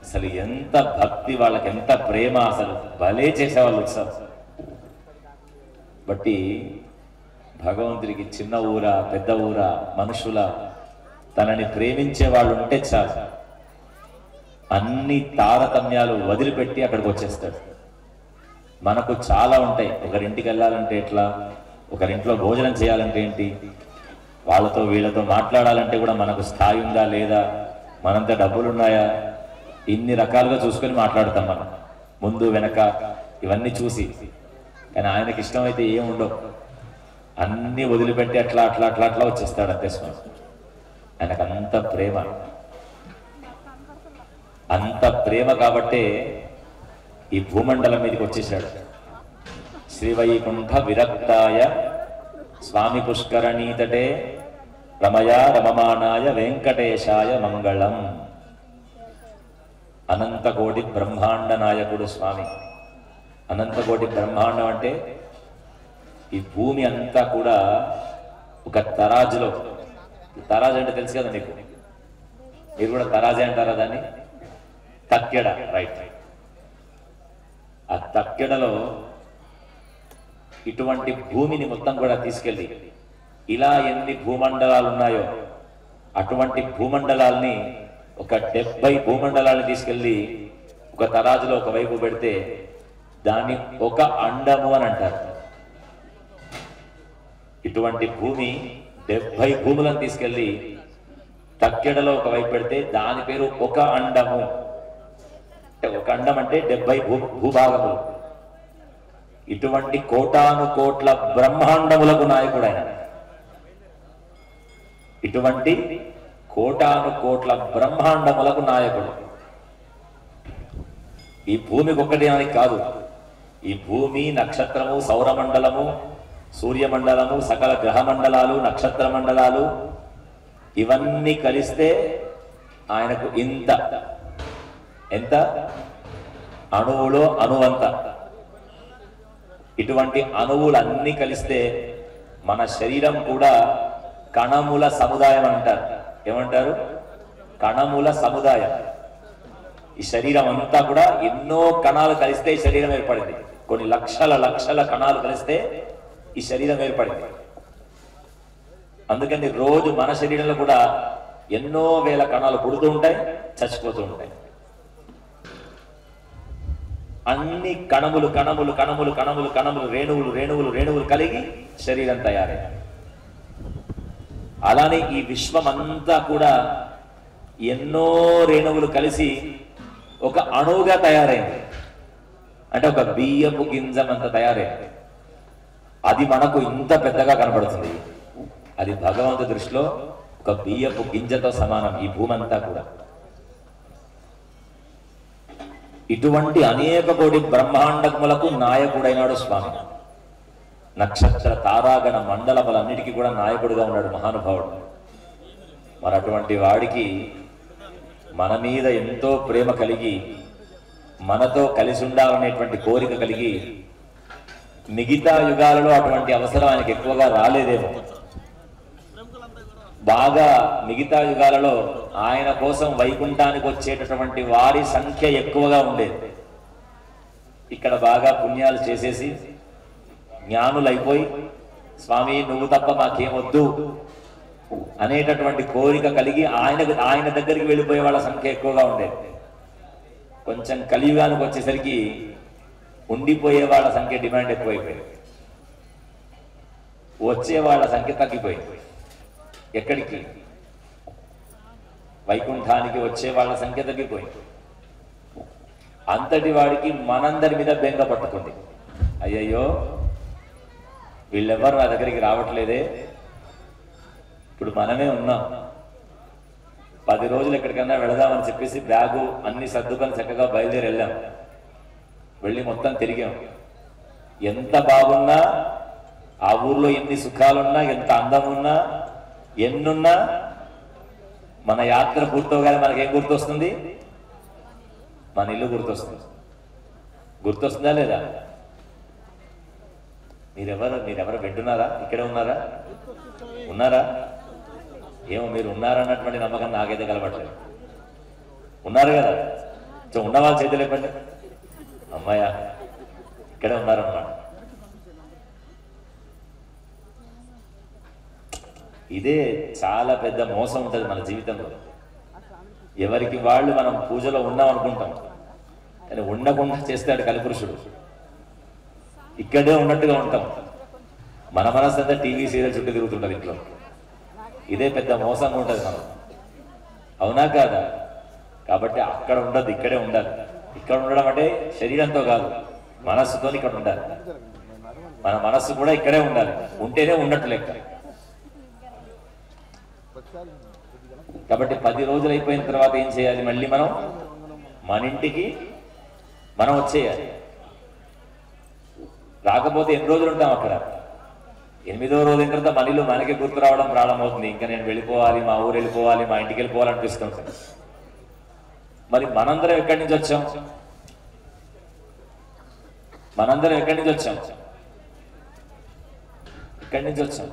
అసలు ఎంత భక్తి, వాళ్ళకి ఎంత ప్రేమ, అసలు భలే చేసేవాళ్ళు ఉత్సవం. బట్టి భగవంతుడికి చిన్న ఊరా పెద్ద ఊరా మనుషుల తనని ప్రేమించే వాళ్ళు ఉంటే చాలు, అన్ని తారతమ్యాలు వదిలిపెట్టి అక్కడికి వచ్చేస్తాడు. మనకు చాలా ఉంటాయి, ఒకరింటికి వెళ్ళాలంటే ఎట్లా, ఒకరింట్లో భోజనం చేయాలంటే ఏంటి, వాళ్ళతో వీళ్ళతో మాట్లాడాలంటే కూడా మనకు స్థాయి ఉందా లేదా, మనంత డబ్బులు ఉన్నాయా, ఇన్ని రకాలుగా చూసుకొని మాట్లాడతాం మనం, ముందు వెనక ఇవన్నీ చూసి. కానీ ఆయనకి ఇష్టమైతే ఏముండవు, అన్నీ వదిలిపెట్టి అట్లా అట్లా అట్లా అట్లా వచ్చేస్తాడు అంతే స్వామి. ఆయనకు అంత ప్రేమ, అంత ప్రేమ కాబట్టే ఈ భూమండలం మీదకి వచ్చేసాడు. శ్రీవైకుంఠ విరక్తాయ స్వామి పుష్కరణీతటే రమయా రమమానాయ వెంకటేశాయ మంగళం. అనంతకోటి బ్రహ్మాండ నాయకుడు స్వామి. అనంతకోటి బ్రహ్మాండం అంటే ఈ భూమి అంతా కూడా ఒక తరాజులో, తరాజు అంటే తెలుసు కదా మీకు, మీరు కూడా తరాజే అంటారా దాన్ని, తక్కెడ, రైట్. ఆ తక్కెడలో ఇటువంటి భూమిని మొత్తం కూడా తీసుకెళ్ళి, ఇలా ఎన్ని భూమండలాలు ఉన్నాయో అటువంటి భూమండలాల్ని, ఒక 70 భూమండలాన్ని తీసుకెళ్ళి ఒక తరాజులో ఒక వైపు పెడితే దాన్ని ఒక అండము అని అంటారు. ఇటువంటి భూమి 70 భూములను తీసుకెళ్ళి తక్కెడలో ఒక వైపు పెడితే దాని పేరు ఒక అండము. అంటే ఒక అండం అంటే 70 భూభాగములు. ఇటువంటి కోటాను కోట్ల బ్రహ్మాండములకు నాయకుడు ఆయన. ఇటువంటి కోటాను కోట్ల బ్రహ్మాండములకు నాయకుడు. ఈ భూమికి ఒక్కటి అని కాదు, ఈ భూమి, నక్షత్రము, సౌరమండలము, సూర్యమండలము, సకల గ్రహ మండలాలు, నక్షత్ర మండలాలు ఇవన్నీ కలిస్తే ఆయనకు ఎంత అణువులో అణువంత. ఇటువంటి అణువులన్నీ కలిస్తే మన శరీరం కూడా కణముల సముదాయం అంటారు. ఏమంటారు? కణముల సముదాయం. ఈ శరీరం అంతా కూడా ఎన్నో కణాలు కలిస్తే ఈ శరీరం ఏర్పడింది. కొన్ని లక్షల లక్షల కణాలు కలిస్తే ఈ శరీరం ఏర్పడింది. అందుకని రోజు మన శరీరంలో కూడా ఎన్నో వేల కణాలు పుడుతూ ఉంటాయి, చచ్చిపోతూ ఉంటాయి. అన్ని కణములు కణములు కణములు కణములు కణములు రేణువులు రేణువులు రేణువులు కలిగి శరీరం తయారయ్యాయి. అలానే ఈ విశ్వమంతా కూడా ఎన్నో రేణువులు కలిసి ఒక అణువుగా తయారైంది. అంటే ఒక బియ్యపు గింజమంత తయారైంది. అది మనకు ఇంత పెద్దగా కనబడుతుంది. అది భగవంతుడి దృష్టిలో ఒక బియ్యపు గింజతో సమానం ఈ భూమంతా కూడా. ఇటువంటి అనేక కోటి బ్రహ్మాండములకు నాయకుడైనాడు స్వామి. నక్షత్ర తారాగణ మండలములన్నిటికీ కూడా నాయకుడిగా ఉన్నాడు మహానుభావుడు. మరి అటువంటి వాడికి మన మీద ఎంతో ప్రేమ కలిగి మనతో కలిసి ఉండాలనేటువంటి కోరిక కలిగి మిగతా యుగాలలో అటువంటి అవసరం ఆయనకి ఎక్కువగా రాలేదేమో. బాగా మిగతా యుగాలలో ఆయన కోసం వైకుంఠానికి వచ్చేటటువంటి వారి సంఖ్య ఎక్కువగా ఉండేది. ఇక్కడ బాగా పుణ్యాలు చేసేసి జ్ఞానులైపోయి స్వామి నువ్వు తప్ప మాకేమొద్దు అనేటటువంటి కోరిక కలిగి ఆయన దగ్గరికి వెళ్ళిపోయే వాళ్ళ సంఖ్య ఎక్కువగా ఉండేది. కొంచెం కలియుగానికి వచ్చేసరికి ఉండిపోయే వాళ్ళ సంఖ్య డిమాండ్ ఎక్కువైపోయింది. వచ్చే వాళ్ళ సంఖ్య తగ్గిపోయింది. ఎక్కడికి? వైకుంఠానికి వచ్చే వాళ్ళ సంఖ్య తగ్గిపోయింది. అంతటి వాడికి మనందరి మీద బెంగ పట్టుకుంది. అయ్యయ్యో వీళ్ళెవ్వరు నా దగ్గరికి రావట్లేదే. ఇప్పుడు మనమే ఉన్నాం. 10 రోజులు ఎక్కడికన్నా వెళదామని చెప్పేసి బ్యాగు అన్ని సర్దుకొని చక్కగా బయలుదేరి వెళ్ళాం. వెళ్ళి మొత్తం తిరిగాం. ఎంత బాగున్నా, ఆ ఊర్లో ఎన్ని సుఖాలున్నా, ఎంత అందం ఉన్నా, ఎన్నున్నా, మన యాత్ర పూర్తవగానే మనకేం గుర్తొస్తుంది? మన ఇల్లు గుర్తొస్తుంది. గుర్తొస్తుందా లేదా? మీరెవరు వింటున్నారా? ఇక్కడే ఉన్నారా? ఏమో మీరు ఉన్నారన్నటువంటి నమ్మకం నాకైతే కలపట్లేదు. ఉన్నారు కదా? ఉన్న వాళ్ళ చేతులు ఇవ్వండి. అమ్మాయ ఇక్కడే ఉన్నారన్నమాట. ఇదే చాలా పెద్ద మోసం ఉంటుంది మన జీవితంలో. ఎవరికి వాళ్ళు మనం పూజలో ఉన్నాం అనుకుంటాం, కానీ ఉండకుండా చేస్తాడు కలిపురుషుడు. ఇక్కడే ఉన్నట్టుగా ఉంటాం. మన మనసు అంతా టీవీ సీరియల్ చుట్టూ తిరుగుతుంటుంది ఇంట్లో. ఇదే పెద్ద మోసంగా ఉంటుంది మనం. అవునా కాదా? కాబట్టి అక్కడ ఉండదు, ఇక్కడే ఉండాలి. ఇక్కడ ఉండడం అంటే శరీరంతో కాదు, మనస్సుతో ఇక్కడ ఉండాలి. మన మనస్సు కూడా ఇక్కడే ఉండాలి. ఉంటేనే ఉన్నట్టు లెక్క. కాబట్టి 10 రోజులు అయిపోయిన తర్వాత ఏం చేయాలి? మళ్ళీ మనం మన ఇంటికి మనం వచ్చేయాలి. రాకపోతే ఎన్ని రోజులు ఉంటాం అక్కడ? 8వ రోజు అయిన తర్వాత మనలో మనకి గుర్తు రావడం ప్రారంభమవుతుంది. ఇంకా నేను వెళ్ళిపోవాలి, మా ఊరు వెళ్ళిపోవాలి, మా ఇంటికి వెళ్ళిపోవాలనిపిస్తుంది. మరి మనందరం ఎక్కడి నుంచి వచ్చాం? ఇక్కడి నుంచి వచ్చాం.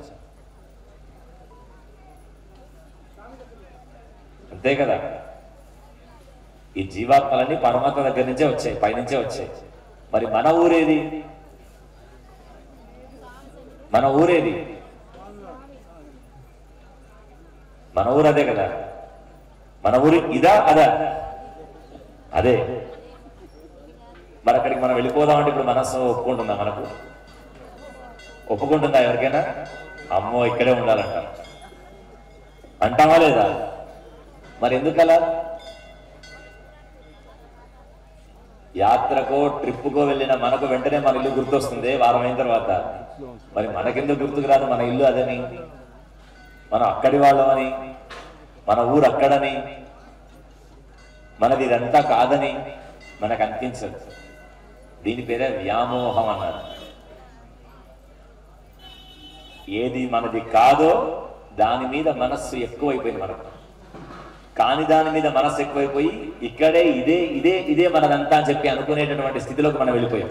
అంతే కదా? ఈ జీవాత్మలన్నీ పరమాత్మ దగ్గర నుంచే వచ్చాయి, పైనుంచే వచ్చాయి. మరి మన ఊరేది? మన ఊరు అదే కదా. మన ఊరు ఇదా అదా? అదే. మరి అక్కడికి మనం వెళ్ళిపోదామంటే ఇప్పుడు మనస్సు ఒప్పుకుంటుందా? మనకు ఒప్పుకుంటుందా? ఎవరికైనా అమ్మో ఇక్కడే ఉండాలంట అంటామా లేదా? మరి ఎందుకలా? యాత్రకో ట్రిప్పుకో వెళ్ళిన మనకు వెంటనే మన ఇల్లు గుర్తొస్తుంది వారం అయిన తర్వాత. మరి మనకెందుకు గుర్తుకు రాదు? మన ఇల్లు అదని, మనం అక్కడి వాళ్ళమని, మన ఊరు అక్కడని, మనది ఇదంతా కాదని మనకు అనిపించదు. దీని పేరే వ్యామోహం అన్నారు. ఏది మనది కాదో దాని మీద మనస్సు ఎక్కువైపోయింది మనకు. కాని దాని మీద మనస్సు ఎక్కువైపోయి ఇక్కడే ఇదే మనదంతా అని చెప్పి అనుకునేటటువంటి స్థితిలోకి మనం వెళ్ళిపోయాం.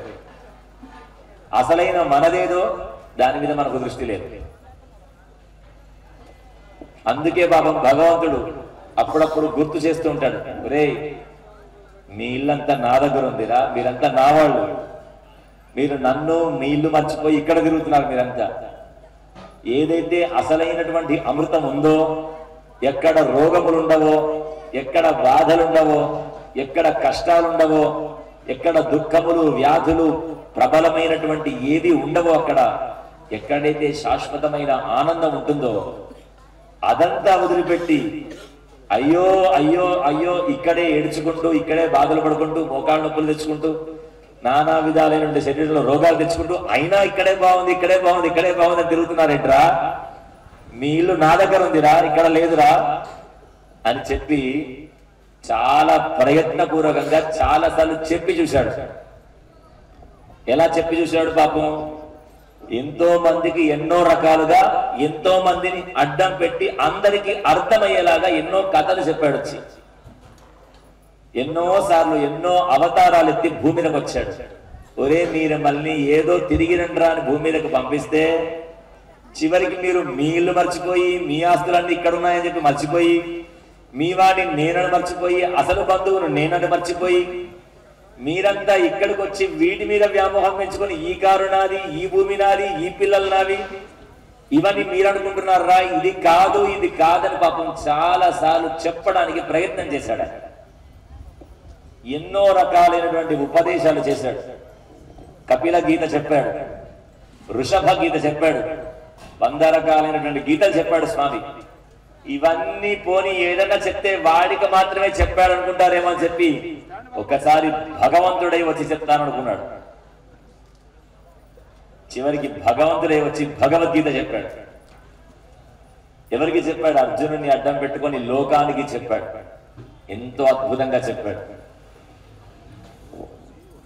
అసలైన మనదేదో దాని మీద మనకు దృష్టి లేదు. అందుకే భగవంతుడు అప్పుడప్పుడు గుర్తు చేస్తూ ఉంటాడు, ఒరే మీ ఇల్లంతా నా దగ్గర ఉందిరా, మీరంతా నా వాళ్ళు, మీరు నన్ను మీ ఇల్లు మర్చిపోయి ఇక్కడ తిరుగుతున్నారు మీరంతా. ఏదైతే అసలైనటువంటి అమృతం ఉందో, ఎక్కడ రోగములు ఉండవో, ఎక్కడ బాధలుండవో, ఎక్కడ కష్టాలుండవో, ఎక్కడ దుఃఖములు వ్యాధులు ప్రబలమైనటువంటి ఏది ఉండవో, అక్కడ ఎక్కడైతే శాశ్వతమైన ఆనందం ఉంటుందో అదంతా వదిలిపెట్టి అయ్యో అయ్యో అయ్యో ఇక్కడే ఏడ్చుకుంటూ, ఇక్కడే బాధలు పడుకుంటూ, మోకాళ్ళ నొప్పులు తెచ్చుకుంటూ, నానా విధాలైన శరీరంలో రోగాలు తెచ్చుకుంటూ, అయినా ఇక్కడే బాగుంది, ఇక్కడే బాగుంది, ఇక్కడే బాగుంది అని తిరుగుతున్నారేంట్రా? మీ ఇల్లు నా దగ్గర ఉందిరా, ఇక్కడ లేదురా అని చెప్పి చాలా ప్రయత్నపూర్వకంగా చాలాసార్లు చెప్పి చూశాడు. ఎలా చెప్పి చూశాడు పాపం? ఎంతో మందికి ఎన్నో రకాలుగా ఎంతో మందిని అడ్డం పెట్టి అందరికీ అర్థమయ్యేలాగా ఎన్నో కథలు చెప్పాడు. వచ్చి ఎన్నో సార్లు ఎన్నో అవతారాలు ఎత్తి భూమి మీదకి వచ్చాడు. ఒరే మీరు మళ్ళీ ఏదో తిరిగి రండ్రా అని భూమి మీదకి పంపిస్తే చివరికి మీరు మీ ఇల్లు మర్చిపోయి, మీ ఆస్తులన్నీ ఇక్కడ ఉన్నాయని చెప్పి మర్చిపోయి, మీ వాడిని నేనని మర్చిపోయి, అసలు బంధువును నేనని మర్చిపోయి, మీరంతా ఇక్కడికి వచ్చి వీటి మీద వ్యామోహం పెంచుకొని ఈ కారు నాది, ఈ భూమి నాది, ఈ పిల్లలు నావి, ఇవన్నీ మీరు అనుకుంటున్నారా? ఇది కాదు, ఇది కాదని పాపం చాలా సార్లు చెప్పడానికి ప్రయత్నం చేశాడు. ఎన్నో రకాలైనటువంటి ఉపదేశాలు చేశాడు. కపిల గీత చెప్పాడు, వృషభ గీత చెప్పాడు, 100 రకాలైనటువంటి గీతలు చెప్పాడు స్వామి. ఇవన్నీ పోని ఏదన్నా చెప్తే వాడికి మాత్రమే చెప్పాడు అనుకుంటారేమో అని చెప్పి ఒకసారి భగవంతుడై వచ్చి చెప్తాననుకున్నాడు. చివరికి భగవంతుడై వచ్చి భగవద్గీత చెప్పాడు. ఎవరికి చెప్పాడు? అర్జునుని అడ్డం పెట్టుకొని లోకానికి చెప్పాడు. ఎంతో అద్భుతంగా చెప్పాడు.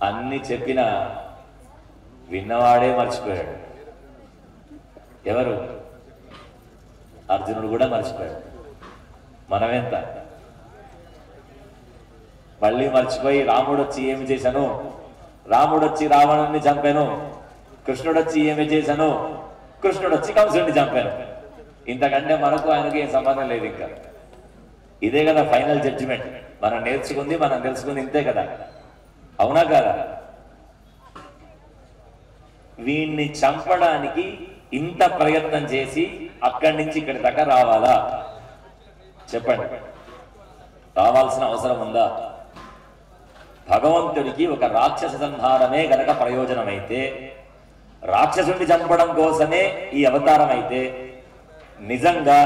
అన్ని చెప్పినా విన్నవాడే మర్చిపోయాడు. ఎవరు? అర్జునుడు కూడా మర్చిపోయాడు. మనమెంత? మళ్ళీ మర్చిపోయి రాముడు వచ్చి ఏమి చేశాను, రాముడు వచ్చి రావణుని చంపాను, కృష్ణుడు వచ్చి ఏమి చేశాను, కృష్ణుడు వచ్చి కంసుడిని చంపాను. ఇంతకంటే మనకు ఆయనకి ఏం సంబంధం లేదు. ఇంకా ఇదే కదా ఫైనల్ జడ్జిమెంట్. మనం నేర్చుకుంది, మనం తెలుసుకుంది ఇంతే కదా, అవునా కదా? వీణ్ణి చంపడానికి ఇంత ప్రయత్నం చేసి అక్కడి నుంచి ఇక్కడి దాకా రావాలా? చెప్పండి, రావాల్సిన అవసరం ఉందా? భగవంతుడికి ఒక రాక్షస సంహారమే గనక ప్రయోజనమైతే, రాక్షసుడిని చంపడం కోసమే ఈ అవతారం అయితే, నిజంగా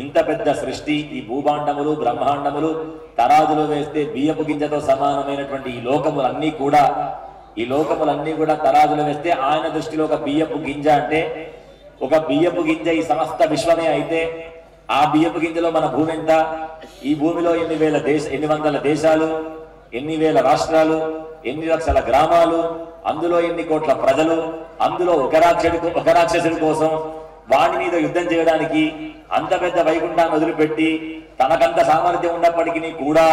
ఇంత పెద్ద సృష్టి, ఈ భూభాండములు బ్రహ్మాండములు తరాజులో వేస్తే బియ్యపు గింజతో సమానమైనటువంటి ఈ లోకములన్నీ కూడా తరాజులో వేస్తే ఆయన దృష్టిలో ఒక బియ్యపు గింజ అంటే, ఒక బియ్యపు గింజ ఈ సమస్త విశ్వమే అయితే, ఆ బియ్యపు గింజలో మన భూమి ఎంత? ఈ భూమిలో ఎన్ని వందల దేశాలు, ఎన్ని వేల రాష్ట్రాలు, ఎన్ని లక్షల గ్రామాలు, అందులో ఎన్ని కోట్ల ప్రజలు, అందులో ఒక రాక్షసుడి కోసం వాడి మీద యుద్ధం చేయడానికి అంత పెద్ద వైకుంఠాన్ని వదిలిపెట్టి తనకంత సామర్థ్యం ఉన్నప్పటికీ కూడా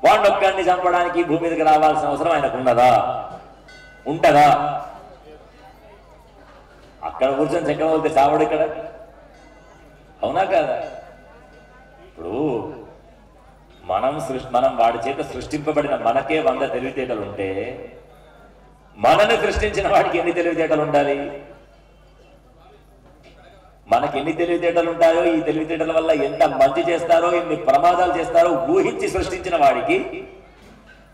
వాడినొక్కడిని చంపడానికి భూమి మీదకి రావాల్సిన అవసరం ఆయనకు ఉన్నదా? ఉంటదా? అక్కడ కూర్చొని చక్రవర్తి చావడు ఇక్కడ, అవునా కదా? ఇప్పుడు మనం వాడి చేత సృష్టింపబడిన మనకే 100 తెలివితేటలు ఉంటే, మనని సృష్టించిన వాడికి ఎన్ని తెలివితేటలు ఉండాలి? మనకి ఎన్ని తెలివితేటలు ఉంటాయో, ఈ తెలివితేటల వల్ల ఎంత మంచి చేస్తారో, ఎన్ని ప్రమాదాలు చేస్తారో ఊహించి సృష్టించిన వాడికి.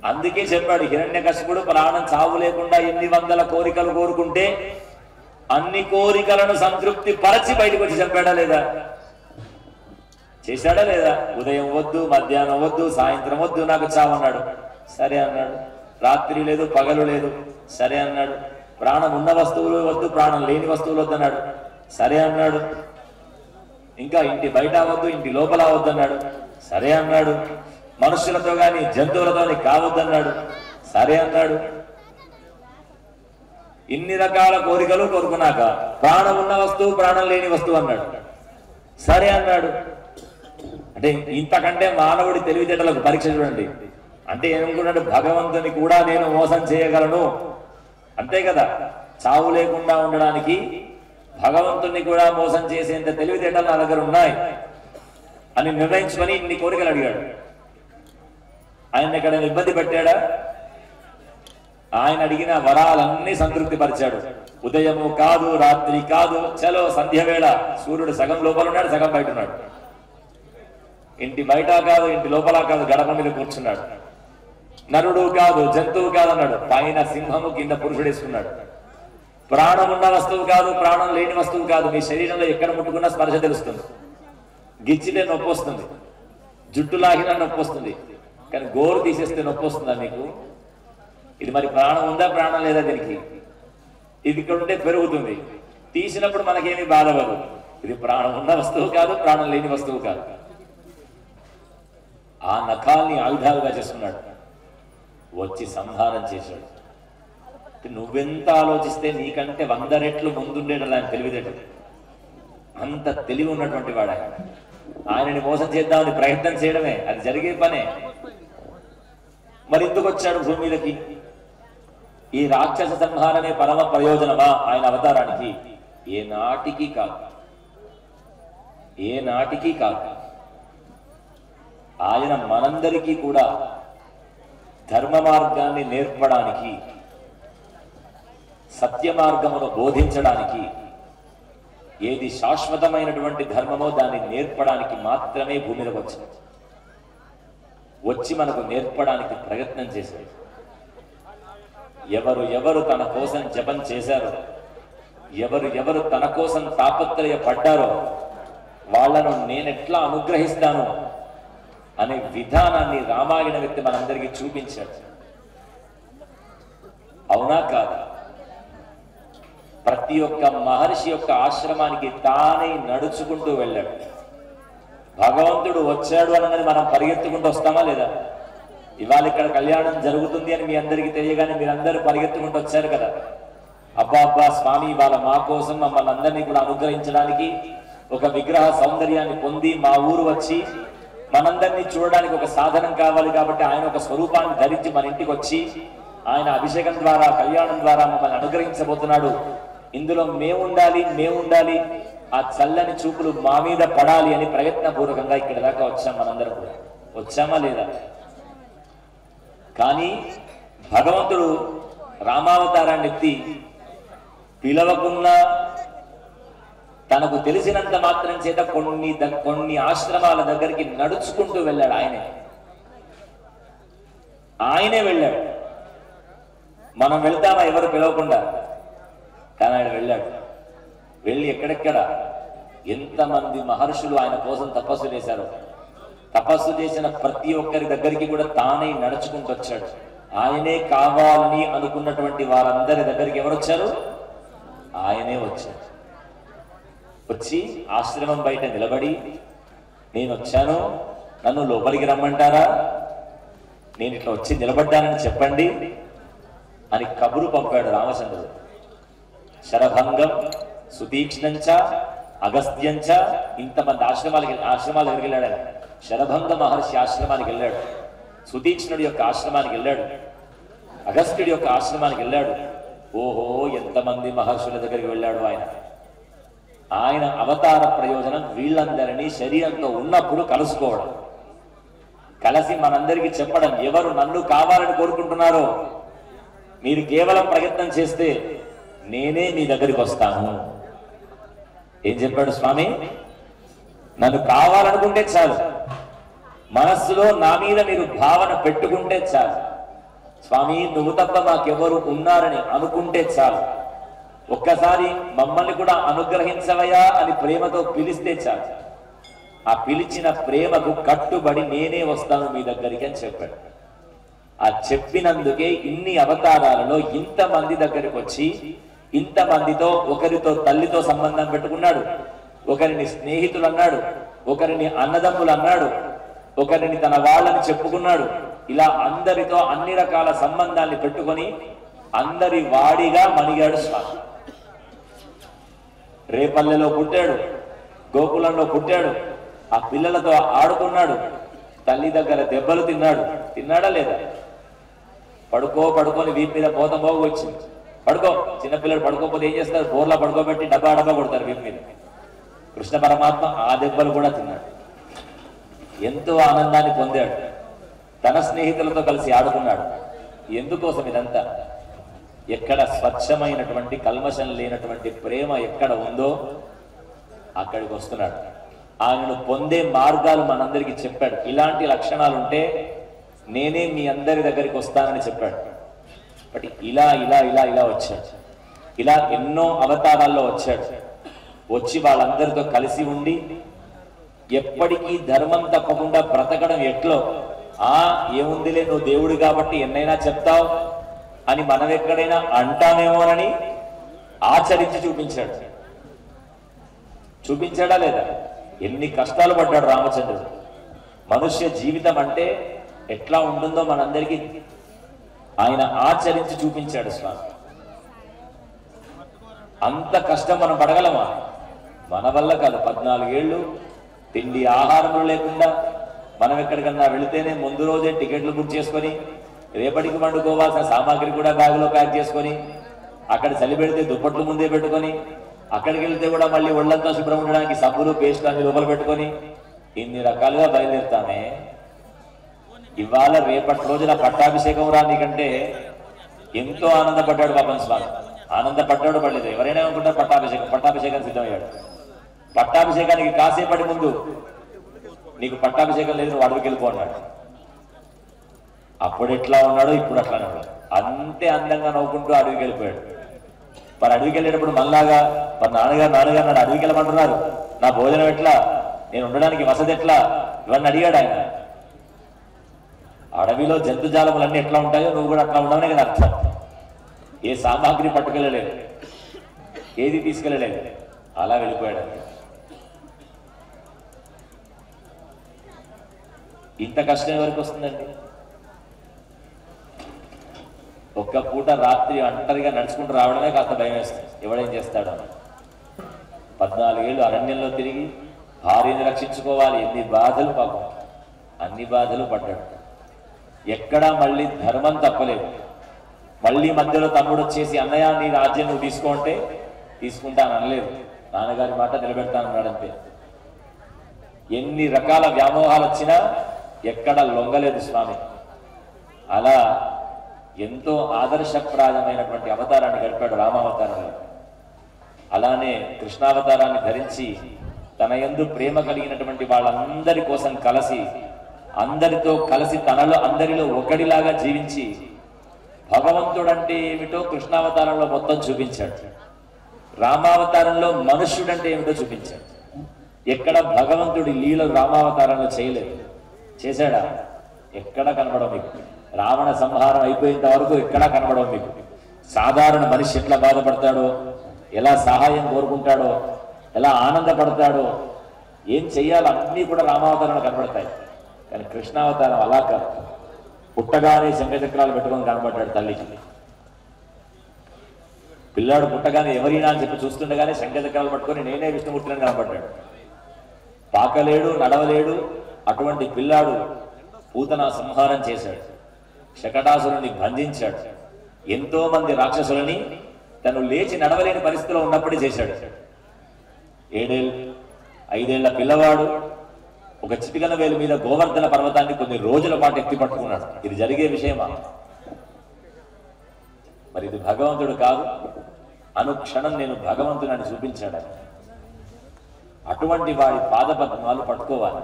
అందుకే చెప్పాడు హిరణ్యకశిపుడు ప్రాణం చావు లేకుండా ఎన్ని వందల కోరికలు కోరుకుంటే అన్ని కోరికలను సంతృప్తి పరచి బయటకు వచ్చి చెప్పాడా లేదా? చేశాడా లేదా? ఉదయం వద్దు, మధ్యాహ్నం వద్దు, సాయంత్రం వద్దు, నాకు చావన్నాడు. సరే అన్నాడు. రాత్రి లేదు, పగలు లేదు, సరే అన్నాడు. ప్రాణం ఉన్న వస్తువులు వద్దు, ప్రాణం లేని వస్తువులు వద్దన్నాడు. సరే అన్నాడు. ఇంకా ఇంటి బయట వద్దు, ఇంటి లోపల వద్దన్నాడు. సరే అన్నాడు. మనుషులతో గాని జంతువులతో కావద్దన్నాడు. సరే అన్నాడు. ఇన్ని రకాల కోరికలు కోరుకున్నాక ప్రాణం ఉన్న వస్తువు, ప్రాణం లేని వస్తువు అన్నాడు. సరే అన్నాడు. అంటే ఇంతకంటే మానవుడి తెలివితేటలకు పరీక్ష చూడండి. అంటే ఏమనుకున్నాడు? భగవంతుని కూడా నేను మోసం చేయగలను, అంతే కదా? చావు లేకుండా ఉండడానికి భగవంతుని కూడా మోసం చేసేంత తెలివితేటలు నా దగ్గర ఉన్నాయి అని నిర్ణయించుకొని ఇన్ని కోరికలు అడిగాడు. ఆయన ఎక్కడైనా ఇబ్బంది పెట్టాడా? ఆయన అడిగిన వరాలన్నీ సంతృప్తి పరిచాడు. ఉదయము కాదు, రాత్రి కాదు, చలో సంధ్య వేళ, సూర్యుడు సగం లోపల ఉన్నాడు, సగం బయట ఉన్నాడు. ఇంటి బయట కాదు, ఇంటి లోపల కాదు, గడప మీద కూర్చున్నాడు. నరుడు కాదు, జంతువు కాదు అన్నాడు. పైన సింహము, కింద పురుషుడు వేసుకున్నాడు. ప్రాణం ఉన్న వస్తువు కాదు, ప్రాణం లేని వస్తువు కాదు. మీ శరీరంలో ఎక్కడ ముట్టుకున్నా స్పర్శ తెలుస్తుంది. గిచ్చితే నొప్పి వస్తుంది, జుట్టు లాగినా నొప్పి వస్తుంది, కానీ గోరు తీసేస్తే నొప్పి వస్తుందా మీకు? ఇది మరి ప్రాణం ఉందా ప్రాణం లేదా దీనికి? ఇది ఇక్కడ ఉంటే పెరుగుతుంది, తీసినప్పుడు మనకేమీ బాధపడదు. ఇది ప్రాణం ఉన్న వస్తువు కాదు, ప్రాణం లేని వస్తువు కాదు. ఆ నఖాల్ని ఆయుధాలుగా చేసుకున్నాడు, వచ్చి సంహారం చేశాడు. నువ్వెంత ఆలోచిస్తే నీకంటే 100 రెట్లు ముందుండేటలా ఆయన తెలివితేటలు, అంత తెలివి ఉన్నటువంటి వాడు ఆయన. ఆయనని మోసం చేద్దామని ప్రయత్నం చేయడమే అది జరిగే పనే. మరి ఎందుకు వచ్చాడు భూమి మీదకి? ఈ రాక్షస సంహారమే పరమ ప్రయోజనమా ఆయన అవతారానికి? ఏనాటికి కాదు, ఏనాటికి కాదు. ఆయన మనందరికీ కూడా ధర్మ మార్గాన్ని నేర్పడానికి, సత్య మార్గమును బోధించడానికి, ఏది శాశ్వతమైనటువంటి ధర్మమో దాన్ని నేర్పడానికి మాత్రమే భూమి మీదకి వచ్చాడు. వచ్చి మనకు నేర్పడానికి ప్రయత్నం చేశాడు. ఎవరు తన కోసం జపం చేశారో, ఎవరు తన కోసం తాపత్రయపడ్డారో వాళ్లను నేనెట్లా అనుగ్రహిస్తాను అనే విధానాన్ని రామాయణ వ్యక్తి మనందరికీ చూపించాడు. అవునా కాదా? ప్రతి ఒక్క మహర్షి యొక్క ఆశ్రమానికి తానే నడుచుకుంటూ వెళ్ళాడు. భగవంతుడు వచ్చాడు అన్నది మనం పరిగెత్తుకుంటూ వస్తామా లేదా? ఇవాళ ఇక్కడ కళ్యాణం జరుగుతుంది అని మీ అందరికీ తెలియగానే మీరందరూ పరిగెత్తుకుంటూ వచ్చారు కదా. అబ్బా స్వామి ఇవాళ మా కోసం మమ్మల్ని అందరినీ కూడా అనుగ్రహించడానికి ఒక విగ్రహ సౌందర్యాన్ని పొంది మా ఊరు వచ్చి మనందరినీ చూడడానికి ఒక సాధనం కావాలి కాబట్టి ఆయన ఒక స్వరూపాన్ని ధరించి మన ఇంటికి వచ్చి ఆయన అభిషేకం ద్వారా కళ్యాణం ద్వారా మమ్మల్ని అనుగ్రహించబోతున్నాడు. ఇందులో మేముండాలి, ఆ చల్లని చూపులు మా మీద పడాలి అని ప్రయత్నపూర్వకంగా ఇక్కడ దాకా వచ్చాం. మనందరం కూడా వచ్చామా లేదా? కానీ భగవంతుడు రామావతారాన్ని ఎత్తి పిలవకున్నా తనకు తెలిసినంత మాత్రం చేత కొన్ని ఆశ్రమాల దగ్గరికి నడుచుకుంటూ వెళ్ళాడు. ఆయనే వెళ్ళాడు. మనం వెళ్తామా ఎవరు పిలవకుండా? కానీ ఆయన వెళ్ళాడు. వెళ్ళి ఎక్కడెక్కడ ఎంతమంది మహర్షులు ఆయన కోసం తపస్సు చేశారు. తపస్సు చేసిన ప్రతి ఒక్కరి దగ్గరికి కూడా తానే నడుచుకుంటూ వచ్చాడు. ఆయనే కావాలని అనుకున్నటువంటి వారందరి దగ్గరికి ఎవరు వచ్చారు? ఆయనే వచ్చాడు. వచ్చి ఆశ్రమం బయట నిలబడి, నేను వచ్చాను, నన్ను లోపలికి రమ్మంటారా, నేను ఇట్లా వచ్చి నిలబడ్డానని చెప్పండి అని కబురు పంపాడు రామచంద్రుడు. శరభంగం, సుతీక్ష్ణంచ, అగస్త్యంచ, ఇంతమంది ఆశ్రమాల దగ్గరికి వెళ్ళాడు ఆయన. శరభంగ మహర్షి ఆశ్రమానికి వెళ్ళాడు, సుతీక్ష్ణుడి యొక్క ఆశ్రమానికి వెళ్ళాడు, అగస్త్యుడి యొక్క ఆశ్రమానికి వెళ్ళాడు. ఓహో, ఎంతమంది మహర్షుల దగ్గరికి వెళ్ళాడు ఆయన. ఆయన అవతార ప్రయోజనం వీళ్ళందరినీ శరీరంతో ఉన్నప్పుడు కలుసుకోవడం, కలిసి మనందరికీ చెప్పడం. ఎవరు నన్ను కావాలని కోరుకుంటున్నారో మీరు కేవలం ప్రయత్నం చేస్తే నేనే మీ దగ్గరికి వస్తాను. ఏం చెప్పాడు స్వామి? నన్ను కావాలనుకుంటే చాలు, మనస్సులో నా మీద మీరు భావన పెట్టుకుంటే చాలు. స్వామి నువ్వు తప్ప మాకెవరు ఉన్నారని అనుకుంటే చాలు. ఒక్కసారి మమ్మల్ని కూడా అనుగ్రహించవయా అని ప్రేమతో పిలిస్తే చాలు. ఆ పిలిచిన ప్రేమకు కట్టుబడి నేనే వస్తాను మీ దగ్గరికి అని చెప్పాడు. ఆ చెప్పినందుకే ఇన్ని అవతారాలలో ఇంతమంది దగ్గరికి వచ్చి ఇంతమందితో, ఒకరితో తల్లితో సంబంధం పెట్టుకున్నాడు, ఒకరిని స్నేహితులు అన్నాడు, ఒకరిని అన్నదమ్ములు అన్నాడు, ఒకరిని తన వాళ్ళని చెప్పుకున్నాడు. ఇలా అందరితో అన్ని రకాల సంబంధాన్ని పెట్టుకొని అందరి వాడిగా మణిగాడు స్వామి. రేపల్లెలో పుట్టాడు, గోకులంలో పుట్టాడు, ఆ పిల్లలతో ఆడుకున్నాడు, తల్లి దగ్గర దెబ్బలు తిన్నాడా లేదా? పడుకొని వీపు మీద పోగు వచ్చింది. పడుకో, చిన్నపిల్లలు పడుకోకపోతే ఏం చేస్తారు? బోర్లా పడుకోబెట్టి డబ్బా కొడతారు వీపు మీద. కృష్ణ పరమాత్మ ఆ దెబ్బలు కూడా తిన్నాడు. ఎంతో ఆనందాన్ని పొందాడు. తన స్నేహితులతో కలిసి ఆడుకున్నాడు. ఎందుకోసం ఇదంతా? ఎక్కడ స్వచ్ఛమైనటువంటి కల్మషం లేనటువంటి ప్రేమ ఎక్కడ ఉందో అక్కడికి వస్తున్నాడు. ఆయనను పొందే మార్గాలు మనందరికీ చెప్పాడు. ఇలాంటి లక్షణాలు ఉంటే నేనే మీ అందరి దగ్గరికి వస్తానని చెప్పాడు. బట్ ఇలా వచ్చాడు. ఇలా ఎన్నో అవతారాల్లో వచ్చాడు. వచ్చి వాళ్ళందరితో కలిసి ఉండి ఎప్పటికీ ధర్మం తప్పకుండా బ్రతకడం ఎట్లో ఏముందిలే నువ్వు దేవుడు కాబట్టి ఎన్నైనా చెప్తావు అని మనం ఎక్కడైనా అంటామేమోనని ఆచరించి చూపించాడా లేదా? ఎన్ని కష్టాలు పడ్డాడు రామచంద్రుడు. మనుష్య జీవితం అంటే ఎట్లా ఉంటుందో మనందరికీ ఆయన ఆచరించి చూపించాడు స్వామి. అంత కష్టం మనం పడగలమా? మన వల్ల కాదు. 14 ఏళ్ళు తిండి ఆహారములు లేకుండా మనం ఎక్కడికన్నా వెళితేనే ముందు రోజే టికెట్లు బుక్ చేసుకొని రేపటికి వండుకోవాల్సిన సామాగ్రి కూడా బ్యాగులో ప్యాక్ చేసుకొని అక్కడ చలి పెడితే దుప్పట్లు ముందే పెట్టుకొని అక్కడికి వెళ్తే కూడా మళ్ళీ ఒళ్ళంతా శుభ్రం ఉండడానికి సబ్బులు పేస్ట్ అన్ని లోపల పెట్టుకొని ఇన్ని రకాలుగా బయలుదేరుతామే. ఇవాళ రేపటి రోజున పట్టాభిషేకం రానికంటే ఎంతో ఆనందపడ్డాడు పాపం స్వామి. ఆనందపడ్డాడు పడలేదు. ఎవరైనా అనుకుంటారు పట్టాభిషేకం సిద్ధమయ్యాడు. పట్టాభిషేకానికి కాసేపటి ముందు నీకు పట్టాభిషేకం లేదు, నువ్వు అడవికి వెళ్ళిపో అన్నాడు. అప్పుడు ఎట్లా ఉన్నాడో ఇప్పుడు అట్లానే ఉన్నాడు. అంతే అందంగా నవ్వుకుంటూ అడవికి వెళ్ళిపోయాడు. మరి అడవికి వెళ్ళేటప్పుడు మళ్ళాగా మరి నాన్నగారు నన్ను అడవికి వెళ్ళమంటున్నారు, నా భోజనం ఎట్లా, నేను ఉండడానికి వసతి ఎట్లా, ఇవన్నీ అడిగాడు ఆయన. అడవిలో జంతుజాలములన్నీ ఎట్లా ఉంటాయో నువ్వు కూడా అట్లా ఉండవనే కదా అర్థం. ఏ సామాగ్రి పట్టుకెళ్ళలేదు, ఏది తీసుకెళ్ళలేదు, అలా వెళ్ళిపోయాడు. ఇంత కష్టం ఎవరికి వస్తుందండి? ఒక్క పూట రాత్రి ఒంటరిగా నడుచుకుంటూ రావడమే కాస్త భయం వేస్తుంది. ఎవడేం చేస్తాడు? 14 ఏళ్ళు అరణ్యంలో తిరిగి భార్యని రక్షించుకోవాలి. ఎన్ని బాధలు పాపం, అన్ని బాధలు పడ్డాడు. ఎక్కడా మళ్ళీ ధర్మం తప్పలేదు. మళ్ళీ మధ్యలో తమ్ముడు వచ్చేసి అన్నయ్య నీ రాజ్యం నువ్వు తీసుకో అంటే తీసుకుంటాను అనలేదు. నాన్నగారి మాట నిలబెడతానన్నాడంతే. ఎన్ని రకాల వ్యామోహాలు వచ్చినా ఎక్కడ లొంగలేదు స్వామి. అలా ఎంతో ఆదర్శప్రాయమైనటువంటి అవతారాన్ని గడిపాడు రామావతారంలో. అలానే కృష్ణావతారాన్ని ధరించి తన యందు ప్రేమ కలిగినటువంటి వాళ్ళందరి కోసం కలిసి అందరితో కలిసి తనలో అందరిలో ఒకడిలాగా జీవించి భగవంతుడంటే ఏమిటో కృష్ణావతారంలో మొత్తం చూపించాడు. రామావతారంలో మనుష్యుడంటే ఏమిటో చూపించాడు. ఎక్కడ భగవంతుడి లీలలు రామావతారంలో చేయలేదు. చేశాడా? ఎక్కడా కనబడవు మీకు. రావణ సంహారం అయిపోయేంత వరకు ఎక్కడా కనబడవు మీకు. సాధారణ మనిషి ఎట్లా బాధపడతాడో, ఎలా సహాయం కోరుకుంటాడో, ఎలా ఆనందపడతాడో, ఏం చెయ్యాలో అన్నీ కూడా రామావతారంలో కనబడతాయి. కానీ కృష్ణావతారం అలా కాదు. పుట్టగానే శంఖచక్రాలు పెట్టుకొని కనబడ్డాడు తల్లికి. పిల్లాడు పుట్టగానే ఎవరైనా అని చెప్పి చూస్తుండగానే శంఖచక్రాలు పట్టుకొని నేనే విష్ణుమూర్తిని కనబడ్డాడు. పాకలేడు, నడవలేడు. అటువంటి పిల్లాడు పూతన సంహారం చేశాడు. శకటాసురుని బంధించాడు. ఎంతో మంది రాక్షసులని తను లేచి నడవలేని పరిస్థితిలో ఉన్నప్పుడే చేశాడు. 5 ఏళ్ల పిల్లవాడు ఒక చిటికన వేలు మీద గోవర్ధన పర్వతాన్ని కొన్ని రోజుల పాటు ఎత్తి పట్టుకున్నాడు. ఇది జరిగే విషయమా? మరి ఇది భగవంతుడు కాదు. అనుక్షణం నేను భగవంతుని చూపించాడు. అటువంటి వాడి పాదపద్మాలు పట్టుకోవాలి.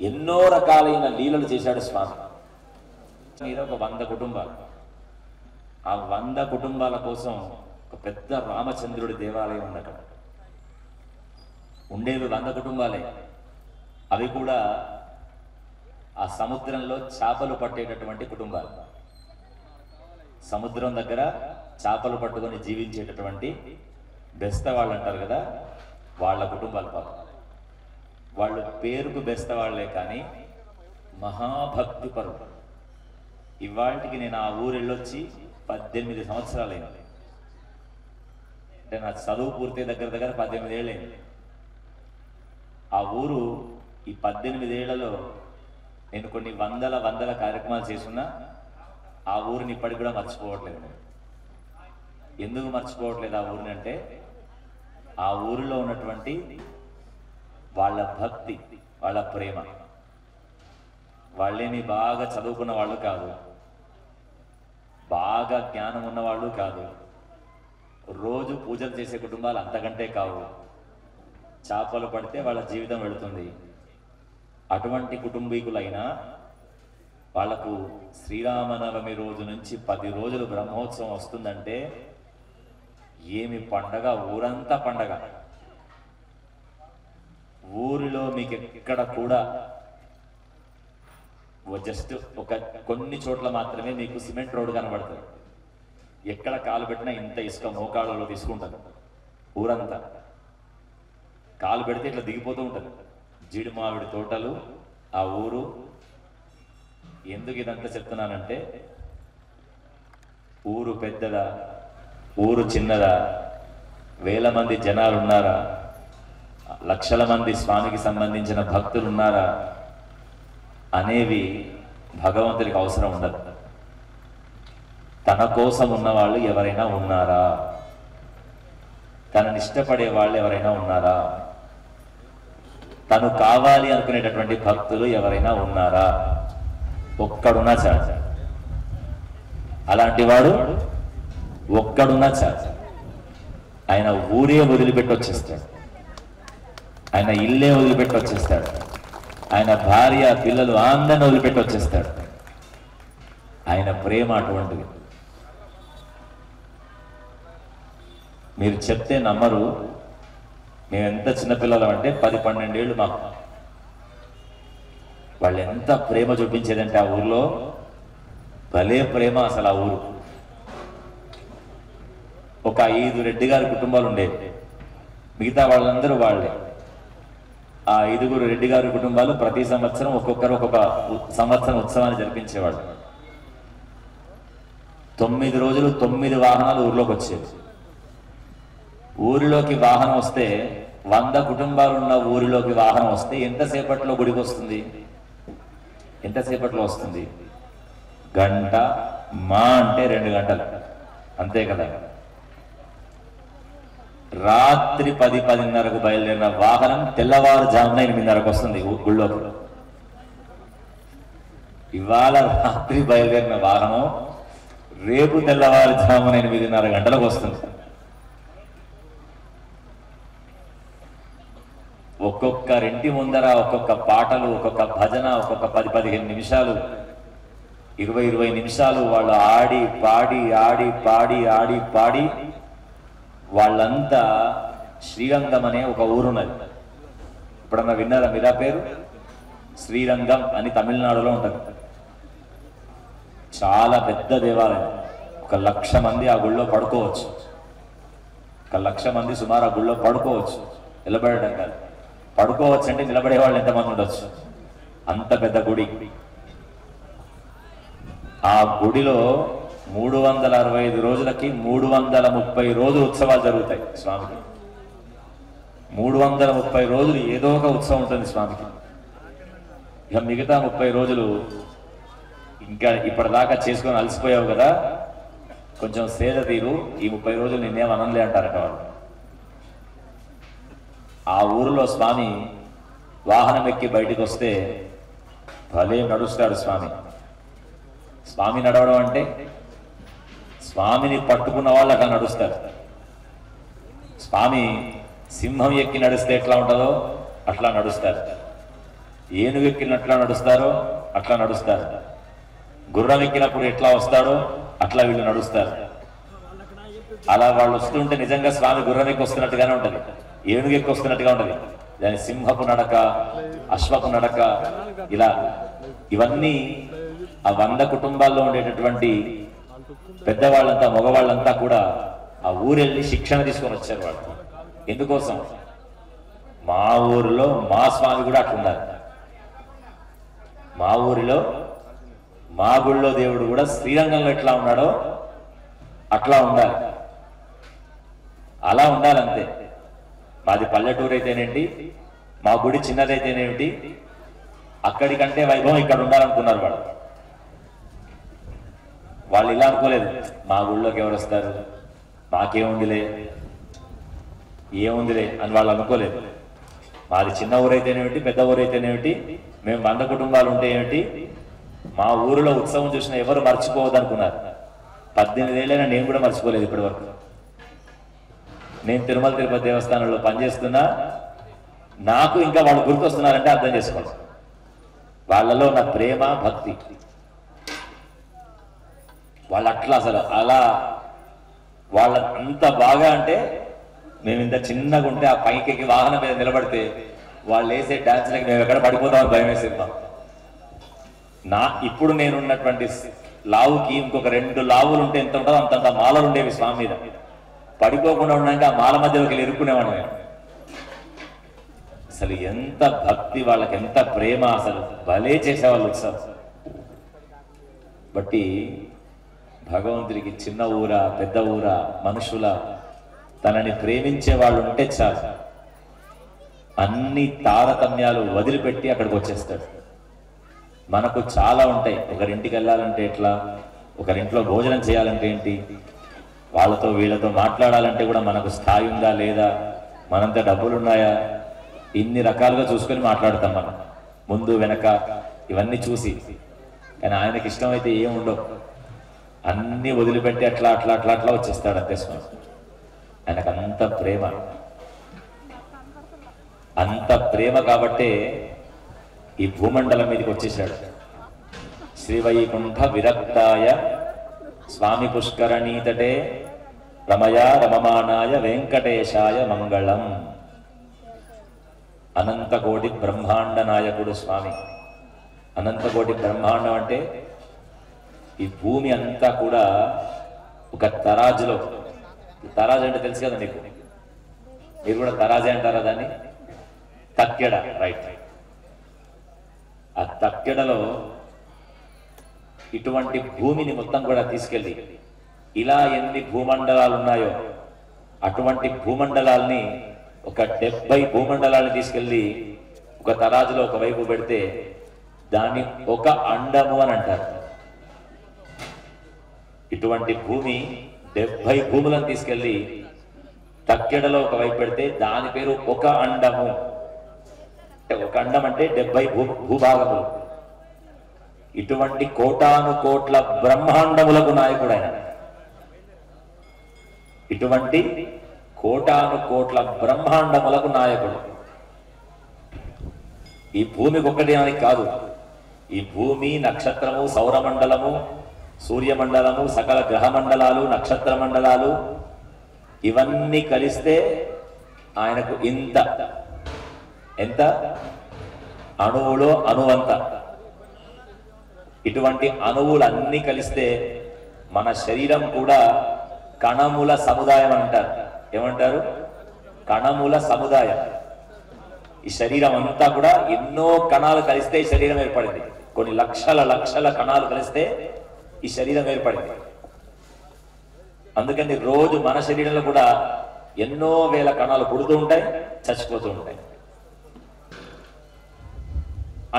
ఎన్నో రకాలైన లీలలు చేశాడు స్వామి. మీద ఒక 100 కుటుంబాలు. ఆ 100 కుటుంబాల కోసం ఒక పెద్ద రామచంద్రుడి దేవాలయం ఉంది అక్కడ. ఉండేవి 100 కుటుంబాలే. అవి కూడా ఆ సముద్రంలో చేపలు పట్టేటటువంటి కుటుంబాలు. సముద్రం దగ్గర చేపలు పట్టుకొని జీవించేటటువంటి బెస్తవాళ్ళు అంటారు కదా, వాళ్ళ కుటుంబాలు పాపం. వాళ్ళు పేరుకు బెస్తవాళ్లే కానీ మహాభక్తి పరులు. ఇవాళకి నేను ఆ ఊరు వెళ్ళొచ్చి 18 సంవత్సరాలైంది. అంటే నా చదువు పూర్తి దగ్గర 18 ఏళ్ళైంది. ఆ ఊరు ఈ 18 ఏళ్లలో నేను కొన్ని వందల కార్యక్రమాలు చేసుకున్నా ఆ ఊరిని ఇప్పటికి కూడా మర్చిపోవట్లేదు. ఎందుకు మర్చిపోవట్లేదు ఆ ఊరిని అంటే, ఆ ఊరిలో ఉన్నటువంటి వాళ్ళ భక్తి, వాళ్ళ ప్రేమ. వాళ్ళేమి బాగా చదువుకున్న వాళ్ళు కాదు, బాగా జ్ఞానం ఉన్నవాళ్ళు కాదు, రోజు పూజలు చేసే కుటుంబాలు అంతకంటే కావు. చేపలు పడితే వాళ్ళ జీవితం వెళుతుంది. అటువంటి కుటుంబీకులైనా వాళ్లకు శ్రీరామనవమి రోజు నుంచి 10 రోజులు బ్రహ్మోత్సవం వస్తుందంటే ఏమి పండగ, ఊరంతా పండగ. ఊరిలో మీకు ఎక్కడ కూడా జస్ట్ ఒక కొన్ని చోట్ల మాత్రమే మీకు సిమెంట్ రోడ్డు కనబడుతుంది. ఎక్కడ కాలు పెట్టినా ఇంత ఇసుక మోకాళ్ళలో తీసుకుంటారు. ఊరంతా కాలు పెడితే ఇట్లా దిగిపోతూ ఉంటుంది. జీడి మామిడి తోటలు ఆ ఊరు. ఎందుకు ఇదంతా చెప్తున్నానంటే, ఊరు పెద్దదా, ఊరు చిన్నదా, వేల మంది జనాలు ఉన్నారా, లక్షల మంది స్వామికి సంబంధించిన భక్తులు ఉన్నారా అనేవి భగవంతుడికి అవసరం ఉండదు. తన కోసం ఉన్నవాళ్ళు ఎవరైనా ఉన్నారా, తనని ఇష్టపడే వాళ్ళు ఎవరైనా ఉన్నారా, తను కావాలి అనుకునేటటువంటి భక్తులు ఎవరైనా ఉన్నారా? ఒక్కడున్నా చాలు. అలాంటి వాడు ఒక్కడున్నా చాలు. ఆయన ఊరే వదిలిపెట్టి వచ్చేస్తాడు, ఆయన ఇల్లే వదిలిపెట్టి వచ్చేస్తాడు, ఆయన భార్య పిల్లలు అందరిని వదిలిపెట్టి వచ్చేస్తాడు. ఆయన ప్రేమ అటువంటిది. మీరు చెప్తే నమ్మరు. మేము ఎంత చిన్నపిల్లలం అంటే 10-12 ఏళ్ళు మాకు. వాళ్ళు ఎంత ప్రేమ చూపించేదంటే ఆ ఊర్లో, భలే ప్రేమ అసలు ఆ ఊరు. ఒక 5 రెడ్డి గారి కుటుంబాలు ఉండేవి, మిగతా వాళ్ళందరూ వాళ్ళే. ఆ 5 రెడ్డి గారి కుటుంబాలు ప్రతి సంవత్సరం ఒక్కొక్కరు ఒక్కొక్క సంవత్సరం ఉత్సవాన్ని జరిపించేవాళ్ళు. 9 రోజులు 9 వాహనాలు ఊర్లోకి వచ్చేవి. ఊరిలోకి వాహనం వస్తే, 100 కుటుంబాలు ఉన్న ఊరిలోకి వాహనం వస్తే ఎంతసేపట్లో గుడికి వస్తుంది? ఎంతసేపట్లో వస్తుంది? గంట, మా అంటే 2 గంటలు, అంతే కదా. రాత్రి 10-10:30కు బయలుదేరిన వాహనం తెల్లవారుజామున 8:30కు వస్తుంది గుళ్ళోకి. ఇవాళ రాత్రి బయలుదేరిన వాహనం రేపు తెల్లవారుజామున 8:30 గంటలకు వస్తుంది. ఒక్కొక్కరింటి ముందర ఒక్కొక్క పాటలు, ఒక్కొక్క భజన, ఒక్కొక్క 10-15 నిమిషాలు, 20-20 నిమిషాలు వాళ్ళు ఆడి పాడి వాళ్ళంతా శ్రీరంగం అనే ఒక ఊరున్నది. ఇప్పుడన్నా విన్నారా మీద పేరు? శ్రీరంగం అని తమిళనాడులో ఉంటుంది. చాలా పెద్ద దేవాలయం. 1,00,000 మంది ఆ గుళ్ళో పడుకోవచ్చు. 1,00,000 మంది సుమారు ఆ గుళ్ళో పడుకోవచ్చు. నిలబడడం కాదు, పడుకోవచ్చు. అంటే నిలబడే వాళ్ళు ఎంతమంది ఉండొచ్చు, అంత పెద్ద గుడి. ఆ గుడిలో 365 రోజులకి 330 రోజులు ఉత్సవాలు జరుగుతాయి స్వామికి. 330 రోజులు ఏదో ఒక ఉత్సవం ఉంటుంది స్వామికి. ఇక మిగతా 30 రోజులు ఇంకా ఇప్పటిదాకా చేసుకొని అలసిపోయావు కదా, కొంచెం సేద తీరు, ఈ 30 రోజులు నిన్నేం అనలే అంటారట వాళ్ళు. ఆ ఊరిలో స్వామి వాహనం ఎక్కి బయటికి వస్తే భలే నడుస్తాడు స్వామి. స్వామి నడవడం అంటే స్వామిని పట్టుకున్న వాళ్ళు అట్లా నడుస్తారు. స్వామి సింహం ఎక్కి నడిస్తే ఎట్లా ఉంటుందో అట్లా నడుస్తారు. ఏనుగు ఎక్కినట్లా నడుస్తారో అట్లా నడుస్తారు. గుర్రం ఎక్కినప్పుడు ఎట్లా వస్తాడో అట్లా వీళ్ళు నడుస్తారు. అలా వాళ్ళు వస్తుంటే నిజంగా స్వామి గుర్రం ఎక్కి వస్తున్నట్టుగానే ఉంటుంది, ఏనుగు ఎక్కి వస్తున్నట్టుగా ఉంటుంది. దాని సింహపు నడక, అశ్వపు నడక, ఇలా ఇవన్నీ ఆ 100 కుటుంబాల్లో ఉండేటటువంటి పెద్దవాళ్ళంతా, మగవాళ్ళంతా కూడా ఆ ఊరెళ్ళి శిక్షణ తీసుకొని వచ్చారు వాళ్ళు. ఎందుకోసం? మా ఊరిలో మా స్వామి కూడా అట్లున్నారు. మా ఊరిలో మా గుళ్ళో దేవుడు కూడా శ్రీరంగంలో ఎట్లా ఉన్నాడో అట్లా ఉండాలి. అలా ఉండాలంతే. మాది పల్లెటూరు అయితేనేంటి, మా గుడి చిన్నదైతేనేమిటి, అక్కడికంటే వైభవం ఇక్కడ ఉండాలనుకున్నారు వాళ్ళు. వాళ్ళు ఇలా అనుకోలేదు, మా ఊళ్ళోకి ఎవరు వస్తారు, మాకేముందిలే ఏముందిలే అని వాళ్ళు అనుకోలేదు. మాది చిన్న ఊరైతేనేమిటి, పెద్ద ఊరైతేనేమిటి, మేము 100 కుటుంబాలు ఉంటే ఏమిటి, మా ఊరిలో ఉత్సవం చూసిన ఎవరు మర్చిపోవద్దు అనుకున్నారు. 18 ఏళ్ళైనా నేను కూడా మర్చిపోలేదు ఇప్పటి వరకు. నేను తిరుమల తిరుపతి దేవస్థానంలో పనిచేస్తున్నా, నాకు ఇంకా వాళ్ళు గుర్తొస్తున్నారంటే అర్థం చేసుకోవాలి. వాళ్ళలో నా ప్రేమ, భక్తి, వాళ్ళు అట్లా అసలు అలా వాళ్ళ అంత బాగా అంటే మేము ఇంత చిన్నగా ఉంటే ఆ పైకి వాహనం మీద నిలబడితే వాళ్ళు వేసే డాన్స్లకి మేము ఎక్కడ పడిపోతామని భయం వేసేది ఇప్పుడు నేనున్నటువంటి లావుకి ఇంకొక 2 లావులు ఉంటే ఎంత ఉంటుందో అంతంత మాలలు ఉండేవి స్వామి మీద. పడిపోకుండా ఉండడానికి ఆ మాల మధ్యలోకి వెళ్ళి ఇరుక్కునేవాడు మేము. అసలు ఎంత భక్తి, వాళ్ళకి ఎంత ప్రేమ, అసలు భలే చేసేవాళ్ళు ఉత్సవం. బట్టి భగవంతుడికి చిన్న ఊరా పెద్ద ఊరా మనుషుల తనని ప్రేమించే వాళ్ళు ఉంటే చాలు, అన్ని తారతమ్యాలు వదిలిపెట్టి అక్కడికి వచ్చేస్తాడు. మనకు చాలా ఉంటాయి. ఒకరింటికి వెళ్ళాలంటే ఎట్లా, ఒకరింట్లో భోజనం చేయాలంటే ఏంటి, వాళ్ళతో వీళ్ళతో మాట్లాడాలంటే కూడా మనకు స్థాయి ఉందా లేదా, మనంత డబ్బులు ఉన్నాయా, ఇన్ని రకాలుగా చూసుకొని మాట్లాడతాం మనం, ముందు వెనక ఇవన్నీ చూసి. కానీ ఆయనకి ఇష్టమైతే ఏముండవు, అన్నీ వదిలిపెట్టి అట్లా అట్లా అట్లా అట్లా వచ్చేస్తాడు అంతే స్వామి. ఆయనకు అంత ప్రేమ, అంత ప్రేమ కాబట్టే ఈ భూమండలం మీదకి వచ్చేసాడు. శ్రీవైకుంఠ విరక్తాయ స్వామి పుష్కరణీతటే రమయా రమమానాయ వెంకటేశాయ మంగళం. అనంతకోటి బ్రహ్మాండ నాయకుడు స్వామి. అనంతకోటి బ్రహ్మాండం అంటే ఈ భూమి అంతా కూడా ఒక తరాజులో, తరాజు అంటే తెలుసు కదా మీకు, మీరు కూడా తరాజే అంటారా దాన్ని, తక్కెడ, రైట్. ఆ తక్కెడలో ఇటువంటి భూమిని మొత్తం కూడా తీసుకెళ్ళి, ఇలా ఎన్ని భూమండలాలు ఉన్నాయో అటువంటి భూమండలాల్ని, ఒక 70 భూమండలాన్ని తీసుకెళ్ళి ఒక తరాజులో ఒకవైపు పెడితే దాన్ని ఒక అండము అని అంటారు. ఇటువంటి భూమి 70 భూములను తీసుకెళ్ళి తక్కెడలో ఒకవైపు పెడితే దాని పేరు ఒక అండము. ఒక అండం అంటే 70 భూభాగములు. ఇటువంటి కోటాను కోట్ల బ్రహ్మాండములకు నాయకుడు ఆయన. ఇటువంటి కోటాను కోట్ల బ్రహ్మాండములకు నాయకుడు. ఈ భూమికి ఒక్కటి అని కాదు, ఈ భూమి, నక్షత్రము, సౌరమండలము, సూర్యమండలము, సకల గ్రహ మండలాలు, నక్షత్ర మండలాలు ఇవన్నీ కలిస్తే ఆయనకు ఎంత అణువులో అణువంత. ఇటువంటి అణువులన్నీ కలిస్తే మన శరీరం కూడా కణముల సముదాయం అంటారు. ఏమంటారు? కణముల సముదాయం. ఈ శరీరం అంతా కూడా ఎన్నో కణాలు కలిస్తే ఈ శరీరం ఏర్పడింది. కొన్ని లక్షల లక్షల కణాలు కలిస్తే ఈ శరీరం ఏర్పడింది. అందుకని రోజు మన శరీరంలో కూడా ఎన్నో వేల కణాలు పుడుతూ ఉంటాయి, చచ్చిపోతూ ఉంటాయి.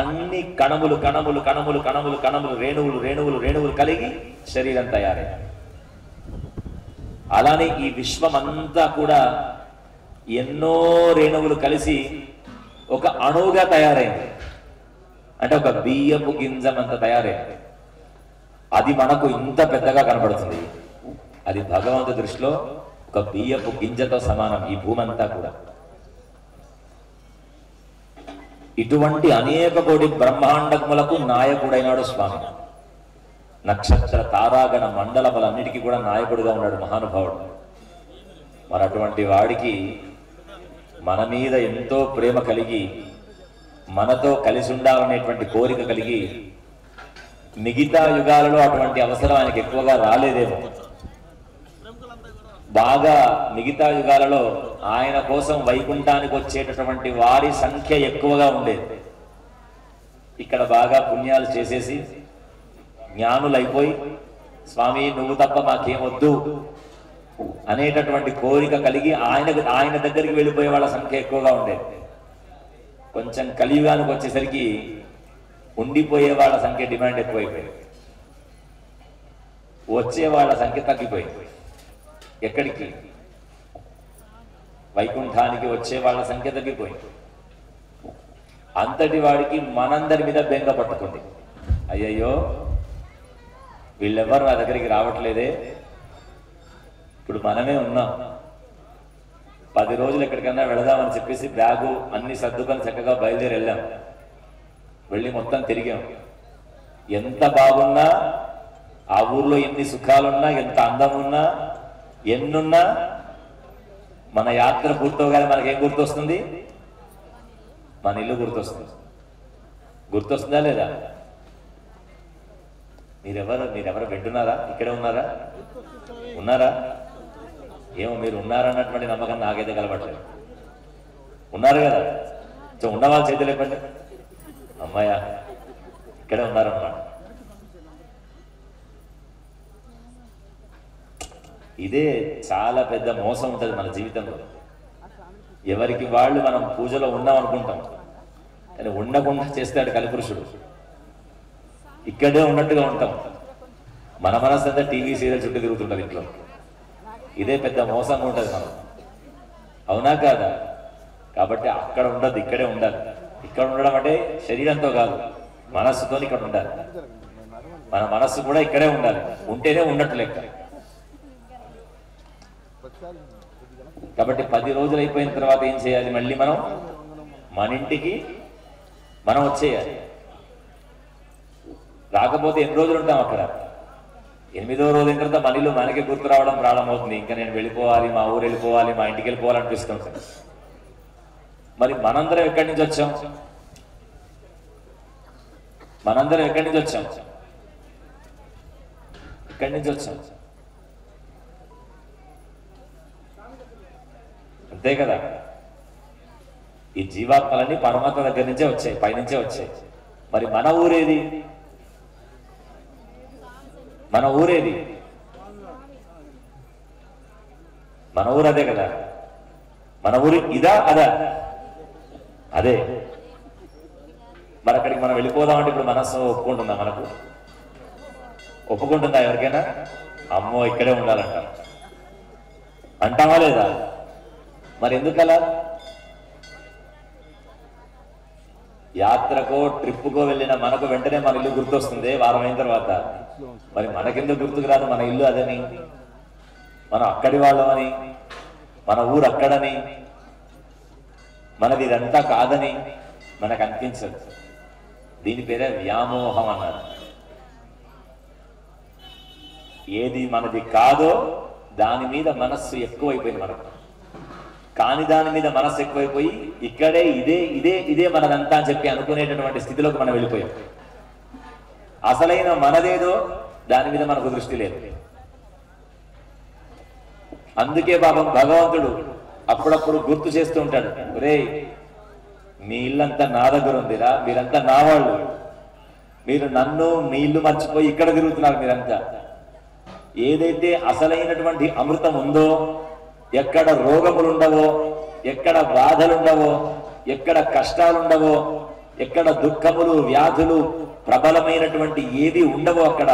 అన్ని కణములు కణములు కణములు కణములు కణములు, రేణువులు రేణువులు రేణువులు కలిగి శరీరం తయారైంది. అలానే ఈ విశ్వం అంతా కూడా ఎన్నో రేణువులు కలిసి ఒక అణువుగా తయారైంది. అంటే ఒక బియ్యపు గింజమంత తయారైంది. అది మనకు ఇంత పెద్దగా కనబడుతుంది. అది భగవంతుడి దృష్టిలో ఒక బియ్యపు గింజతో సమానం ఈ భూమంతా కూడా. ఇటువంటి అనేక కోటి బ్రహ్మాండములకు నాయకుడైనాడు స్వామి. నక్షత్ర తారాగణ మండలములన్నిటికీ కూడా నాయకుడిగా ఉన్నాడు మహానుభావుడు. మరి అటువంటి వాడికి మన మీద ఎంతో ప్రేమ కలిగి, మనతో కలిసి ఉండాలనేటువంటి కోరిక కలిగి, మిగతా యుగాలలో అటువంటి అవసరం ఆయనకి ఎక్కువగా రాలేదేమో. బాగా మిగతా యుగాలలో ఆయన కోసం వైకుంఠానికి వచ్చేటటువంటి వారి సంఖ్య ఎక్కువగా ఉండేది. ఇక్కడ బాగా పుణ్యాలు చేసేసి జ్ఞానులైపోయి, స్వామి నువ్వు తప్ప మాకేమొద్దు అనేటటువంటి కోరిక కలిగి ఆయన దగ్గరికి వెళ్ళిపోయే వాళ్ళ సంఖ్య ఎక్కువగా ఉండేది. కొంచెం కలియుగానికి వచ్చేసరికి ఉండిపోయే వాళ్ళ సంఖ్య డిమాండ్ ఎక్కువైపోయింది, వచ్చే వాళ్ళ సంఖ్య తగ్గిపోయింది. ఎక్కడికి? వైకుంఠానికి వచ్చే వాళ్ళ సంఖ్య తగ్గిపోయింది. అంతటి వాడికి మనందరి మీద బెంగ పట్టుకుంది. అయ్యయ్యో వీళ్ళెవ్వరు నా దగ్గరికి రావట్లేదే, ఇప్పుడు మనమే ఉన్నాం, 10 రోజులు ఎక్కడికన్నా వెళదామని చెప్పేసి బ్యాగు అన్ని సర్దుకొని చక్కగా బయలుదేరి వెళ్ళాం. వెళ్ళి మొత్తం తిరిగాం. ఎంత బాగున్నా, ఆ ఊర్లో ఎన్ని సుఖాలున్నా, ఎంత అందం ఉన్నా, ఎన్నున్నా మన యాత్ర పూర్తవగానే మనకేం గుర్తొస్తుంది? మన ఇల్లు గుర్తొస్తుంది. గుర్తొస్తుందా లేదా? మీరెవరు వింటున్నారా? ఇక్కడే ఉన్నారా? ఏమో మీరు ఉన్నారన్నటువంటి నమ్మకం నాకైతే కలపట్లేదు. ఉన్నారు కదా? ఉన్న వాళ్ళ చేతులు ఇవ్వండి. అమ్మాయ ఇక్కడే ఉన్నారన్నమాట. ఇదే చాలా పెద్ద మోసం ఉంటుంది మన జీవితంలో. ఎవరికి వాళ్ళు మనం పూజలో ఉన్నాం అనుకుంటాం, కానీ ఉండకుండా చేస్తాడు కలిపురుషుడు. ఇక్కడే ఉన్నట్టుగా ఉంటాం, మన మనసు అంతా టీవీ సీరియల్ చుట్టూ తిరుగుతుంటుంది ఇంట్లో. ఇదే పెద్ద మోసంగా ఉంటుంది మనం, అవునా కాదా? కాబట్టి అక్కడ ఉండదు, ఇక్కడే ఉండాలి. ఇక్కడ ఉండడం అంటే శరీరంతో కాదు, మనస్సుతో ఇక్కడ ఉండాలి. మన మనస్సు కూడా ఇక్కడే ఉండాలి, ఉంటేనే ఉన్నట్టు లెక్క. కాబట్టి 10 రోజులు అయిపోయిన తర్వాత ఏం చేయాలి? మళ్ళీ మనం మన ఇంటికి మనం వచ్చేయాలి. రాకపోతే ఎన్ని రోజులు ఉంటాం అక్కడ? 8వ రోజు అయిన తర్వాత మన ఇల్లు మనకి గుర్తు రావడం ప్రారంభమవుతుంది. ఇంకా నేను వెళ్ళిపోవాలి, మా ఊరు వెళ్ళిపోవాలి, మా ఇంటికి వెళ్ళిపోవాలనిపిస్తుంది. మరి మనందరం ఎక్కడి నుంచి వచ్చాం? ఇక్కడి నుంచి వచ్చాం, అంతే కదా? ఈ జీవాత్మలన్నీ పరమాత్మ దగ్గర నుంచే వచ్చాయి, పైనుంచే వచ్చాయి. మరి మన ఊరేది? మన ఊరు అదే కదా. మన ఊరు ఇదా అదా? అదే. మరి అక్కడికి మనం వెళ్ళిపోదామంటే ఇప్పుడు మనస్సు ఒప్పుకుంటుందా? మనకు ఒప్పుకుంటుందా? ఎవరికైనా అమ్మో ఇక్కడే ఉండాలంట అంటావా లేదా? మరి ఎందుకలా? యాత్రకో ట్రిప్పుకో వెళ్ళిన మనకు వెంటనే మన ఇల్లు గుర్తొస్తుంది వారం అయిన తర్వాత. మరి మనకెందుకు గుర్తుకు రాదు మన ఇల్లు అదని, మనం అక్కడి వాళ్ళమని, మన ఊరు అక్కడని, మనది ఇదంతా కాదని మనకు అనిపించదు. దీని పేరే వ్యామోహం అన్నారు. ఏది మనది కాదో దాని మీద మనస్సు ఎక్కువైపోయింది మనకు. కాని దాని మీద మనస్సు ఎక్కువైపోయి ఇక్కడే ఇదే మనదంతా అని చెప్పి అనుకునేటటువంటి స్థితిలోకి మనం వెళ్ళిపోయాం. అసలైన మనదేదో దాని మీద మనకు దృష్టి లేదు. అందుకే పాపం భగవంతుడు అప్పుడప్పుడు గుర్తు చేస్తూ ఉంటాడు, ఒరే మీ ఇల్లంతా నా దగ్గర ఉందిరా, మీరంతా నా వాళ్ళు, మీరు నన్ను మీ ఇల్లు మర్చిపోయి ఇక్కడ తిరుగుతున్నారు మీరంతా. ఏదైతే అసలైనటువంటి అమృతం ఉందో, ఎక్కడ రోగములుండవో, ఎక్కడ బాధలుండవో, ఎక్కడ కష్టాలుండవో, ఎక్కడ దుఃఖములు వ్యాధులు ప్రబలమైనటువంటి ఏది ఉండవో, అక్కడ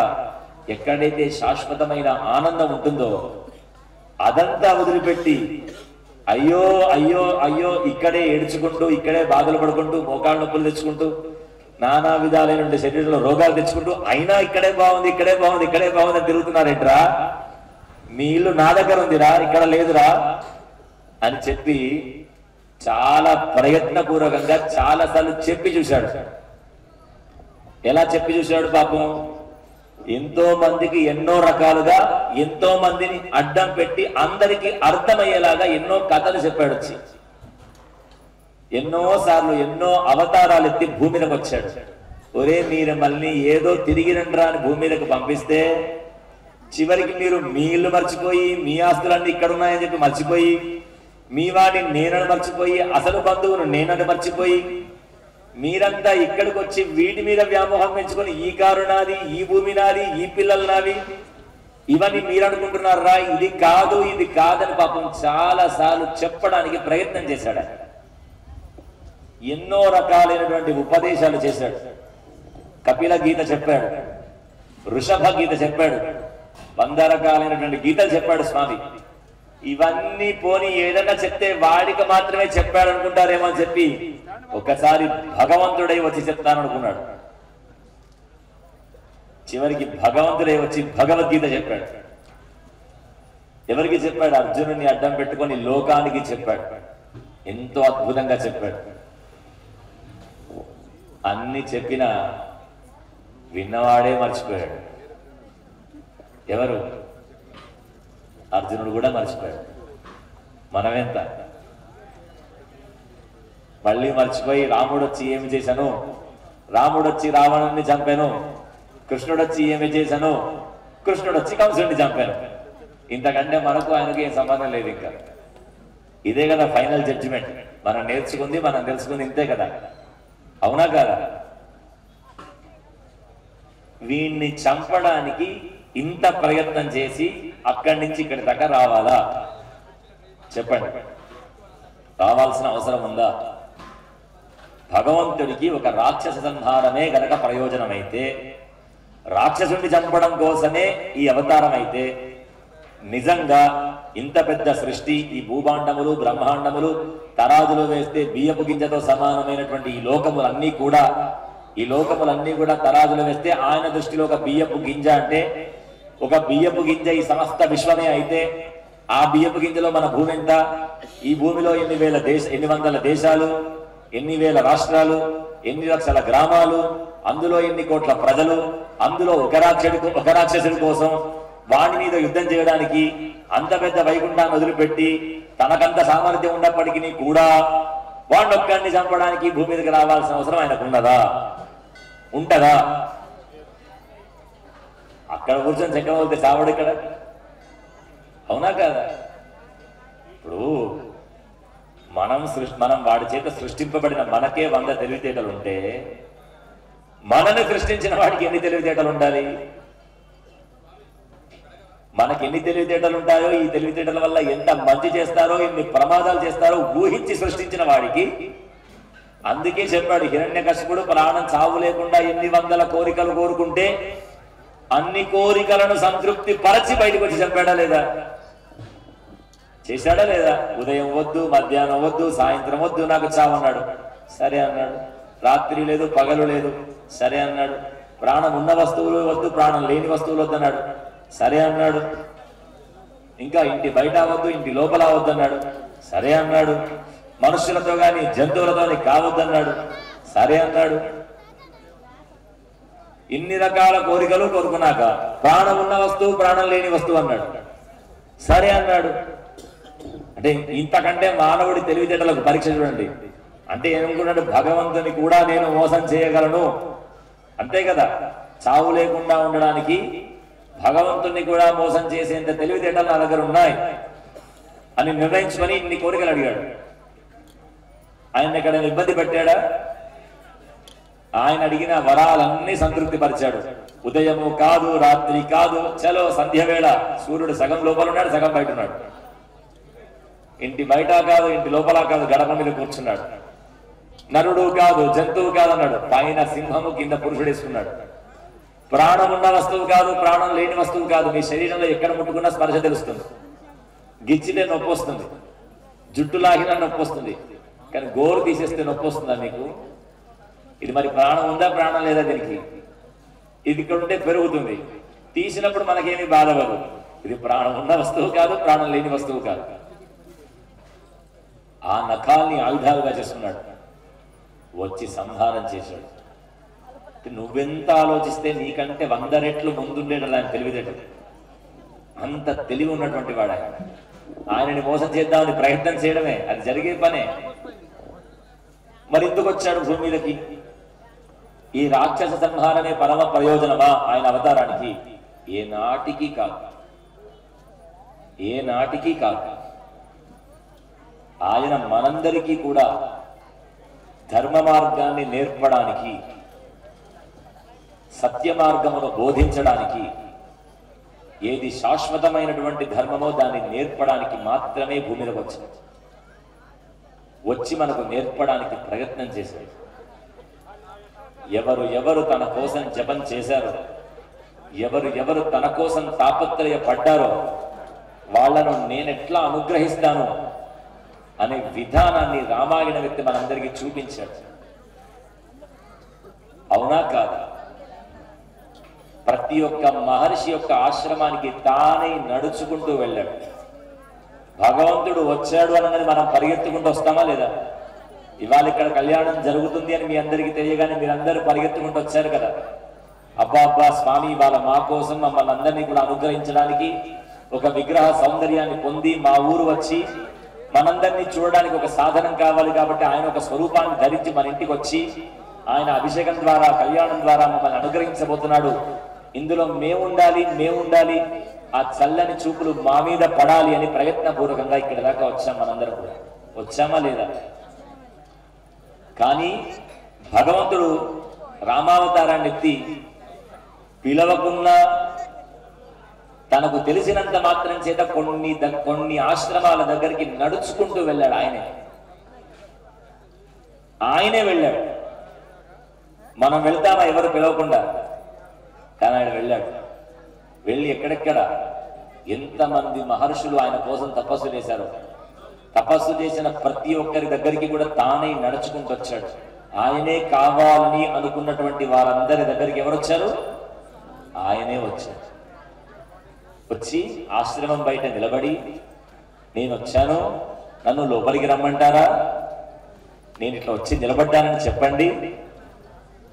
ఎక్కడైతే శాశ్వతమైన ఆనందం ఉంటుందో అదంతా వదిలిపెట్టి అయ్యో అయ్యో అయ్యో ఇక్కడే ఏడ్చుకుంటూ, ఇక్కడే బాధలు పడుకుంటూ, మోకాళ్ళ నొప్పులు తెచ్చుకుంటూ, నానా విధాలైన శరీరంలో రోగాలు తెచ్చుకుంటూ, అయినా ఇక్కడే బాగుంది అని తిరుగుతున్నారేంట్రా? మీ ఇల్లు నా దగ్గర ఉందిరా, ఇక్కడ లేదురా అని చెప్పి చాలా ప్రయత్నపూర్వకంగా చాలాసార్లు చెప్పి చూశాడు. ఎలా చెప్పి చూశాడు పాపం? ఎంతో మందికి ఎన్నో రకాలుగా ఎంతో మందిని అడ్డం పెట్టి అందరికీ అర్థమయ్యేలాగా ఎన్నో కథలు చెప్పాడు. వచ్చి ఎన్నో సార్లు ఎన్నో అవతారాలు ఎత్తి భూమి మీదకి వచ్చాడు. ఒరే మీరు మళ్ళీ ఏదో తిరిగి రండ్రా అని భూమి మీదకి పంపిస్తే చివరికి మీరు మీ ఇల్లు మర్చిపోయి, మీ ఆస్తులన్నీ ఇక్కడ ఉన్నాయని చెప్పి మర్చిపోయి, మీ వాడిని నేనని మర్చిపోయి, అసలు బంధువును నేనని మర్చిపోయి, మీరంతా ఇక్కడికి వచ్చి వీటి మీద వ్యామోహం పెంచుకొని ఈ కారు నాది, ఈ భూమి నాది, ఈ పిల్లలు నావి, ఇవన్నీ మీరు అనుకుంటున్నారా? ఇది కాదని పాపం చాలా సార్లు చెప్పడానికి ప్రయత్నం చేశాడు. ఎన్నో రకాలైనటువంటి ఉపదేశాలు చేశాడు. కపిల గీత చెప్పాడు, వృషభ గీత చెప్పాడు, 100 రకాలైనటువంటి గీతలు చెప్పాడు స్వామి. ఇవన్నీ పోని ఏదన్నా చెప్తే వాడికి మాత్రమే చెప్పాడు అనుకుంటారేమో అని చెప్పి ఒకసారి భగవంతుడై వచ్చి చెప్తాననుకున్నాడు. చివరికి భగవంతుడై వచ్చి భగవద్గీత చెప్పాడు. ఎవరికి చెప్పాడు? అర్జునుడిని అడ్డం పెట్టుకొని లోకానికి చెప్పాడు. ఎంతో అద్భుతంగా చెప్పాడు. అన్ని చెప్పినా విన్నవాడే మర్చిపోయాడు. ఎవరు? అర్జునుడు కూడా మర్చిపోయాడు. మనమెంత మళ్ళీ మర్చిపోయి రాముడు వచ్చి ఏమి చేశాను, రాముడు వచ్చి రావణుని చంపాను, కృష్ణుడు వచ్చి ఏమి చేశాను, కృష్ణుడు వచ్చి కంసుడిని చంపాను. ఇంతకంటే మనకు ఆయనకు ఏం సంబంధం లేదు. ఇంకా ఇదే కదా ఫైనల్ జడ్జిమెంట్. మనం నేర్చుకుంది, మనం తెలుసుకుంది ఇంతే కదా, అవునా కదా? వీణ్ణి చంపడానికి ఇంత ప్రయత్నం చేసి అక్కడి నుంచి ఇక్కడి దాకా రావాలా చెప్పండి? రావాల్సిన అవసరం ఉందా? భగవంతుడికి ఒక రాక్షస సంహారమే గనక ప్రయోజనమైతే, రాక్షసుడిని చంపడం కోసమే ఈ అవతారం అయితే, నిజంగా ఇంత పెద్ద సృష్టి, ఈ భూభాండములు బ్రహ్మాండములు తరాజులో వేస్తే బియ్యపు గింజతో సమానమైనటువంటి ఈ లోకములన్నీ కూడా తరాజులో వేస్తే ఆయన దృష్టిలో ఒక బియ్యపు గింజ అంటే, ఒక బియ్యపు గింజ ఈ సమస్త విశ్వమే అయితే, ఆ బియ్యపు గింజలో మన భూమి ఎంత? ఈ భూమిలో ఎన్ని వందల దేశాలు, ఎన్ని వేల రాష్ట్రాలు, ఎన్ని లక్షల గ్రామాలు, అందులో ఎన్ని కోట్ల ప్రజలు, అందులో ఒక రాక్షసుడి కోసం వాడి మీద యుద్ధం చేయడానికి అంత పెద్ద వైకుంఠాన్ని వదిలిపెట్టి తనకంత సామర్థ్యం ఉన్నప్పటికీ కూడా వాడినొక్కడిని చంపడానికి భూమి మీదకి రావాల్సిన అవసరం ఆయనకు ఉన్నదా? ఉంటదా? అక్కడ కూర్చొని చక్రవర్తి చావడు ఇక్కడ, అవునా కదా? ఇప్పుడు మనం వాడి చేత సృష్టింపబడిన మనకే 100 తెలివితేటలు ఉంటే, మనని సృష్టించిన వాడికి ఎన్ని తెలివితేటలు ఉండాలి? మనకి ఎన్ని తెలివితేటలు ఉంటాయో, ఈ తెలివితేటల వల్ల ఎంత మంచి చేస్తారో, ఎన్ని ప్రమాదాలు చేస్తారో ఊహించి సృష్టించిన వాడికి. అందుకే చెప్పాడు హిరణ్యకశిపుడు ప్రాణం చావు లేకుండా ఎన్ని వందల కోరికలు కోరుకుంటే అన్ని కోరికలను సంతృప్తి పరచి బయటకు వచ్చి చెప్పాడా లేదా? చేశాడా లేదా? ఉదయం వద్దు, మధ్యాహ్నం వద్దు, సాయంత్రం వద్దు, నాకు చావు అన్నాడు. సరే అన్నాడు. రాత్రి లేదు, పగలు లేదు, సరే అన్నాడు. ప్రాణం ఉన్న వస్తువులు వద్దు, ప్రాణం లేని వస్తువులు వద్దన్నాడు. సరే అన్నాడు. ఇంకా ఇంటి బయట వద్దు, ఇంటి లోపల వద్దన్నాడు. సరే అన్నాడు. మనుషులతో గాని జంతువులతో కావద్దన్నాడు. సరే అన్నాడు. ఇన్ని రకాల కోరికలు కోరుకున్నాక ప్రాణం ఉన్న వస్తువు, ప్రాణం లేని వస్తువు అన్నాడు. సరే అన్నాడు. అంటే ఇంతకంటే మానవుడి తెలివితేటలకు పరీక్ష చూడండి. అంటే ఏమనుకున్నాడు? భగవంతుని కూడా నేను మోసం చేయగలను, అంతే కదా? చావు లేకుండా ఉండడానికి భగవంతుని కూడా మోసం చేసేంత తెలివితేటలు నా దగ్గర ఉన్నాయి అని నిర్ణయించుకొని ఇన్ని కోరికలు అడిగాడు. ఆయన ఎక్కడైనా ఇబ్బంది పెట్టాడా? ఆయన అడిగిన వరాలన్నీ సంతృప్తి పరిచాడు. ఉదయము కాదు, రాత్రి కాదు, చలో సంధ్య వేళ సూర్యుడు సగం లోపల ఉన్నాడు, సగం బయట ఉన్నాడు. ఇంటి బయట కాదు, ఇంటి లోపల కాదు, గడప మీద కూర్చున్నాడు. నరుడు కాదు, జంతువు కాదు అన్నాడు. పైన సింహము, కింద పురుషుడు వేసుకున్నాడు. ప్రాణం ఉన్న వస్తువు కాదు, ప్రాణం లేని వస్తువు కాదు. మీ శరీరంలో ఎక్కడ ముట్టుకున్నా స్పర్శ తెలుస్తుంది. గిచ్చితే నొప్పి వస్తుంది, జుట్టు లాగినా నొప్పి వస్తుంది, కానీ గోరు తీసేస్తే నొప్పి వస్తుందా మీకు? ఇది మరి ప్రాణం ఉందా, ప్రాణం లేదా? దీనికి ఇది ఇక్కడ ఉంటే పెరుగుతుంది, తీసినప్పుడు మనకేమీ బాధపడదు. ఇది ప్రాణం ఉన్న వస్తువు కాదు, ప్రాణం లేని వస్తువు కాదు. ఆ నఖాల్ని ఆయుధాలుగా చేసుకున్నాడు, వచ్చి సంహారం చేశాడు. నువ్వెంత ఆలోచిస్తే నీకంటే 100 రెట్లు ముందుండేటది ఆయన తెలివితేటలు. అంత తెలివి ఉన్నటువంటి వాడు ఆయన. ఆయనని మోసం చేద్దామని ప్రయత్నం చేయడమే అది జరిగే పనే. మరి ఎందుకు వచ్చాడు భూమి మీదకి? ఈ రాక్షస సంహారమే పరమ ప్రయోజనమా ఆయన అవతారానికి? ఏనాటికి కాదు, ఏనాటికి కాదు. ఆయన మనందరికీ కూడా ధర్మ మార్గాన్ని నేర్పడానికి, సత్య మార్గమును బోధించడానికి, ఏది శాశ్వతమైనటువంటి ధర్మమో దాన్ని నేర్పడానికి మాత్రమే భూమి మీదకి వచ్చింది. వచ్చి మనకు నేర్పడానికి ప్రయత్నం చేశాడు. ఎవరు తన కోసం జపం చేశారో, ఎవరు తన కోసం తాపత్రయపడ్డారో వాళ్లను నేనెట్లా అనుగ్రహిస్తాను అనే విధానాన్ని రామాయణ వ్యక్తి మనందరికీ చూపించాడు. అవునా కాదా? ప్రతి ఒక్క మహర్షి యొక్క ఆశ్రమానికి తానే నడుచుకుంటూ వెళ్ళాడు. భగవంతుడు వచ్చాడు అన్నది మనం పరిగెత్తుకుంటూ వస్తామా లేదా? ఇవాళ ఇక్కడ కళ్యాణం జరుగుతుంది అని మీ అందరికీ తెలియగానే మీరందరూ పరిగెత్తుకుంటూ వచ్చారు కదా. అబ్బా స్వామి ఇవాళ మా కోసం మమ్మల్ని అందరినీ కూడా అనుగ్రహించడానికి ఒక విగ్రహ సౌందర్యాన్ని పొంది మా ఊరు వచ్చి మనందరినీ చూడడానికి ఒక సాధనం కావాలి కాబట్టి ఆయన ఒక స్వరూపాన్ని ధరించి మన ఇంటికి వచ్చి ఆయన అభిషేకం ద్వారా కళ్యాణం ద్వారా మమ్మల్ని అనుగ్రహించబోతున్నాడు. ఇందులో మేముండాలి, ఆ చల్లని చూపులు మా మీద పడాలి అని ప్రయత్నపూర్వకంగా ఇక్కడ దాకా వచ్చాం. మనందరం కూడా వచ్చామా లేదా? కానీ భగవంతుడు రామావతారాన్ని ఎత్తి పిలవకున్నా తనకు తెలిసినంత మాత్రం చేత కొన్ని ఆశ్రమాల దగ్గరికి నడుచుకుంటూ వెళ్ళాడు. ఆయనే వెళ్ళాడు. మనం వెళ్తామా ఎవరు పిలవకుండా? కానీ ఆయన వెళ్ళాడు. వెళ్ళి ఎక్కడెక్కడ ఎంతమంది మహర్షులు ఆయన కోసం తపస్సు చేశారు. తపస్సు చేసిన ప్రతి ఒక్కరి దగ్గరికి కూడా తానే నడుచుకుంటూ వచ్చాడు. ఆయనే కావాలని అనుకున్నటువంటి వారందరి దగ్గరికి ఎవరు వచ్చారు? ఆయనే వచ్చాడు. వచ్చి ఆశ్రమం బయట నిలబడి, నేను వచ్చాను, నన్ను లోపలికి రమ్మంటారా, నేను ఇట్లా వచ్చి నిలబడ్డానని చెప్పండి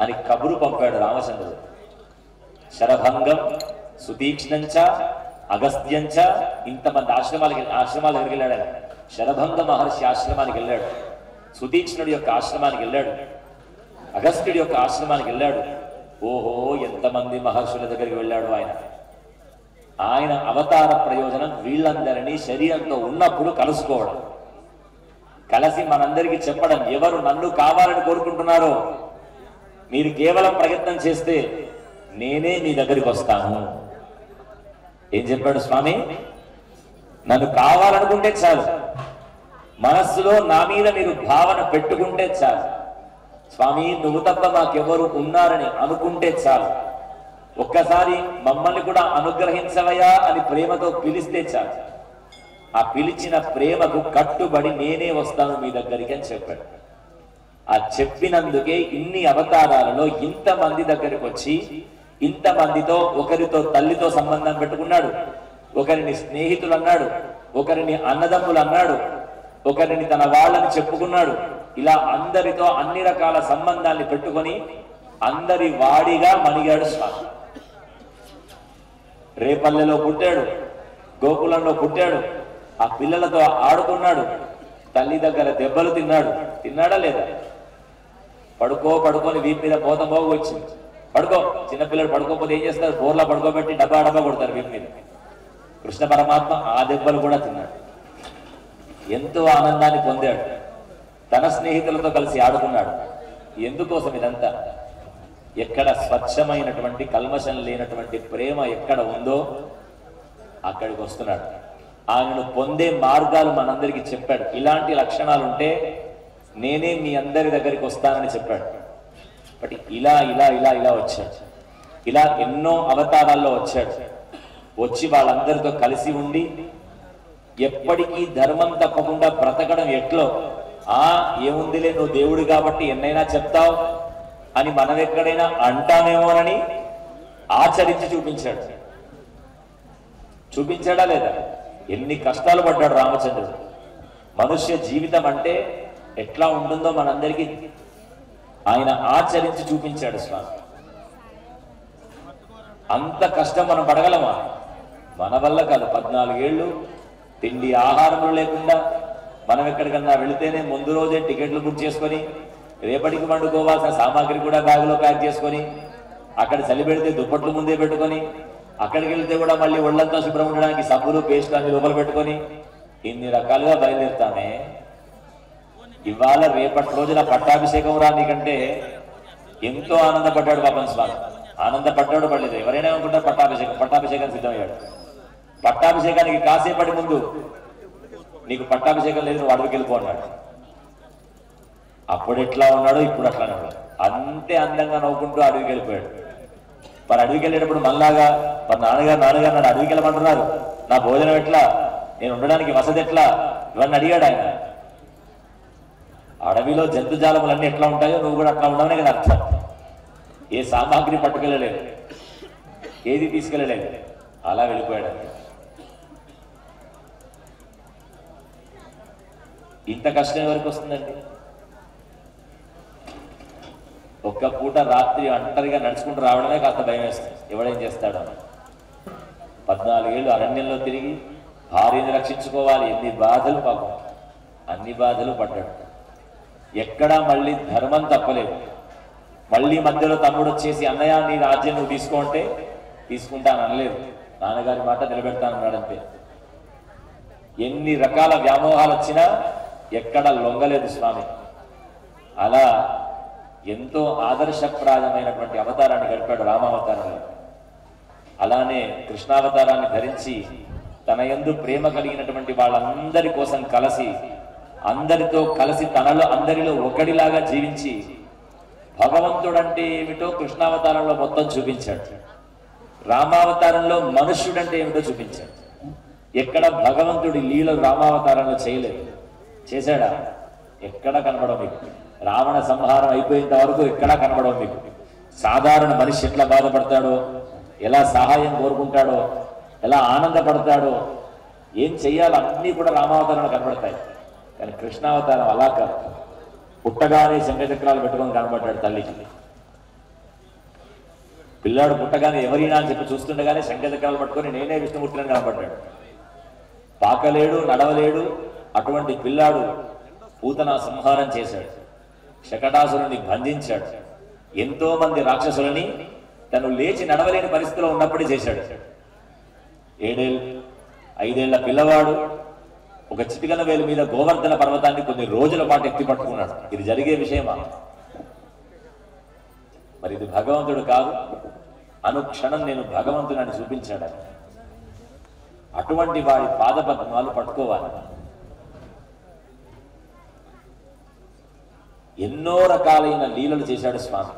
అని కబురు పంపాడు రామచంద్రుడు. శరభంగం, సుతీక్ష్ణంచ, అగస్త్యంచ, ఇంతమంది ఆశ్రమాల దగ్గరికి వెళ్ళాడు ఆయన. శరభంగ మహర్షి ఆశ్రమానికి వెళ్ళాడు, సుతీక్ష్ణుడి యొక్క ఆశ్రమానికి వెళ్ళాడు, అగస్త్యుడి యొక్క ఆశ్రమానికి వెళ్ళాడు. ఓహో, ఎంతమంది మహర్షుల దగ్గరికి వెళ్ళాడు ఆయన. ఆయన అవతార ప్రయోజనం వీళ్ళందరినీ శరీరంతో ఉన్నప్పుడు కలుసుకోవడం, కలిసి మనందరికీ చెప్పడం, ఎవరు నన్ను కావాలని కోరుకుంటున్నారో మీరు కేవలం ప్రయత్నం చేస్తే నేనే మీ దగ్గరికి వస్తాను. ఏం చెప్పాడు స్వామి? నన్ను కావాలనుకుంటే చాలు, మనస్సులో నా మీద మీరు భావన పెట్టుకుంటే చాలు, స్వామి నువ్వు తప్ప మాకెవరు ఉన్నారని అనుకుంటే చాలు, ఒక్కసారి మమ్మల్ని కూడా అనుగ్రహించవయా అని ప్రేమతో పిలిస్తే చాలు, ఆ పిలిచిన ప్రేమకు కట్టుబడి నేనే వస్తాను మీ దగ్గరికి అని చెప్పాడు. ఆ చెప్పినందుకే ఇన్ని అవతారాలలో ఇంతమంది దగ్గరికి వచ్చి ఇంతమందితో, ఒకరితో తల్లితో సంబంధం పెట్టుకున్నాడు, ఒకరిని స్నేహితులు అన్నాడు, ఒకరిని అన్నదమ్ములు అన్నాడు, ఒకరిని తన వాళ్ళని చెప్పుకున్నాడు. ఇలా అందరితో అన్ని రకాల సంబంధాన్ని పెట్టుకొని అందరి వాడిగా మణిగాడు స్వామి. రేపల్లెలో పుట్టాడు, గోకులంలో పుట్టాడు, ఆ పిల్లలతో ఆడుకున్నాడు, తల్లి దగ్గర దెబ్బలు తిన్నాడా లేదా? పడుకొని వీపు మీద పోత పోగు వచ్చింది. పడుకో, చిన్నపిల్లలు పడుకోకపోతే ఏం చేస్తారు? బోర్లా పడుకోబెట్టి డబ్బా కొడతారు వీపు మీద. కృష్ణ పరమాత్మ ఆ దెబ్బలు కూడా తిన్నాడు, ఎంతో ఆనందాన్ని పొందాడు, తన స్నేహితులతో కలిసి ఆడుకున్నాడు. ఎందుకోసం ఇదంతా? ఎక్కడ స్వచ్ఛమైనటువంటి కల్మషం లేనటువంటి ప్రేమ ఎక్కడ ఉందో అక్కడికి వస్తున్నాడు. ఆయనను పొందే మార్గాలు మనందరికీ చెప్పాడు. ఇలాంటి లక్షణాలు ఉంటే నేనే మీ అందరి దగ్గరికి వస్తానని చెప్పాడు. బట్ ఇలా వచ్చాడు. ఇలా ఎన్నో అవతారాల్లో వచ్చాడు. వచ్చి వాళ్ళందరితో కలిసి ఉండి ఎప్పటికీ ధర్మం తప్పకుండా బ్రతకడం ఎట్లో, ఏముందిలే నువ్వు దేవుడు కాబట్టి ఎన్నైనా చెప్తావు అని మనం ఎక్కడైనా అంటామేమోనని ఆచరించి చూపించాడా లేదా? ఎన్ని కష్టాలు పడ్డాడు రామచంద్రుడు. మనుష్య జీవితం అంటే ఎట్లా ఉంటుందో మనందరికీ ఆయన ఆచరించి చూపించాడు స్వామి. అంత కష్టం మనం పడగలమా? మన వల్ల కాదు. 14 ఏళ్ళు తిండి ఆహారములు లేకుండా మనం ఎక్కడికన్నా వెళితేనే ముందు రోజే టికెట్లు బుక్ చేసుకొని రేపటికి వండుకోవాల్సిన సామాగ్రి కూడా బ్యాగులో ప్యాక్ చేసుకొని అక్కడ చలి పెడితే దుప్పట్లు ముందే పెట్టుకొని అక్కడికి వెళ్తే కూడా మళ్ళీ ఒళ్ళంతా శుభ్రం ఉండడానికి సబ్బులు పేస్ట్ అన్ని లోపల పెట్టుకొని ఇన్ని రకాలుగా బయలుదేరుతామే. ఇవాళ రేపటి రోజున పట్టాభిషేకం రానికంటే ఎంతో ఆనందపడ్డాడు పాపం స్వామి. ఆనందపడ్డాడు పడలేదు. ఎవరైనా అనుకుంటారు పట్టాభిషేకానికి సిద్ధమయ్యాడు. పట్టాభిషేకానికి కాసేపటి ముందు నీకు పట్టాభిషేకం లేదు, నువ్వు అడవికి వెళ్ళిపో అన్నాడు. అప్పుడు ఎట్లా ఉన్నాడో ఇప్పుడు అట్లానే ఉన్నాడు. అంతే అందంగా నవ్వుకుంటూ అడవికి వెళ్ళిపోయాడు. మరి అడవికి వెళ్ళేటప్పుడు మళ్ళాగా మరి నాన్నగారు నాడు అడవికి వెళ్ళమంటున్నారు, నా భోజనం ఎట్లా, నేను ఉండడానికి వసతి ఎట్లా, ఇవన్నీ అడిగాడు ఆయన. అడవిలో జంతుజాలములన్నీ ఎట్లా ఉంటాయో నువ్వు కూడా అట్లా ఉండవనే కదా అర్థం. ఏ సామాగ్రి పట్టుకెళ్ళలేదు, ఏది తీసుకెళ్ళలేదు, అలా వెళ్ళిపోయాడు. ఇంత కష్టం ఎవరికి వస్తుందండి? ఒక్క పూట రాత్రి ఒంటరిగా నడుచుకుంటూ రావడమే కాస్త భయం వేస్తుంది. ఎవడేం చేస్తాడు? 14 ఏళ్ళు అరణ్యంలో తిరిగి భార్యని రక్షించుకోవాలి. ఎన్ని బాధలు పాపం, అన్ని బాధలు పడ్డాడు. ఎక్కడా మళ్ళీ ధర్మం తప్పలేదు. మళ్ళీ మధ్యలో తమ్ముడు వచ్చేసి అన్నయ్య నీ రాజ్యం నువ్వు తీసుకుంటే తీసుకుంటాను అనలేదు. నాన్నగారి మాట నిలబెడతానన్నాడంతే. ఎన్ని రకాల వ్యామోహాలు వచ్చినా ఎక్కడ లొంగలేదు స్వామి. అలా ఎంతో ఆదర్శప్రాయమైనటువంటి అవతారాన్ని గడిపాడు రామావతారంలో. అలానే కృష్ణావతారాన్ని ధరించి తన యందు ప్రేమ కలిగినటువంటి వాళ్ళందరి కోసం కలిసి అందరితో కలిసి తనలో అందరిలో ఒకడిలాగా జీవించి భగవంతుడంటే ఏమిటో కృష్ణావతారంలో మొత్తం చూపించాడు. రామావతారంలో మనుష్యుడంటే ఏమిటో చూపించాడు. ఎక్కడ భగవంతుడి లీలలు రామావతారంలో చేయలేదు. చేశాడా? ఎక్కడ కనబడవు మీకు. రావణ సంహారం అయిపోయేంత వరకు ఎక్కడా కనబడవు మీకు. సాధారణ మనిషి ఎట్లా బాధపడతాడో, ఎలా సహాయం కోరుకుంటాడో, ఎలా ఆనందపడతాడో, ఏం చెయ్యాలో అన్నీ కూడా రామావతారంలో కనబడతాయి. కానీ కృష్ణావతారం అలా కాదు. పుట్టగానే శంఖచక్రాలు పెట్టుకొని కనబడ్డాడు తల్లికి. పిల్లాడు పుట్టగానే ఎవరైనా అని చెప్పి చూస్తుండగానే శంఖచక్రాలు పట్టుకొని నేనే విష్ణుమూర్తిని కనబడ్డాడు. పాకలేడు, నడవలేడు. అటువంటి పిల్లాడు పూతన సంహారం చేశాడు. శకటాసురుని బంధించాడు. ఎంతో మంది రాక్షసులని తను లేచి నడవలేని పరిస్థితిలో ఉన్నప్పుడే చేశాడు. 5 ఏళ్ల పిల్లవాడు ఒక చిటికన వేలు మీద గోవర్ధన పర్వతాన్ని కొన్ని రోజుల పాటు ఎత్తి పట్టుకున్నాడు. ఇది జరిగే విషయమా? మరి ఇది భగవంతుడు కాదు. అనుక్షణం నేను భగవంతుని చూపించాడు. అటువంటి వాడి పాదపద్మాలు పట్టుకోవాలి. ఎన్నో రకాలైన లీలలు చేశాడు స్వామి.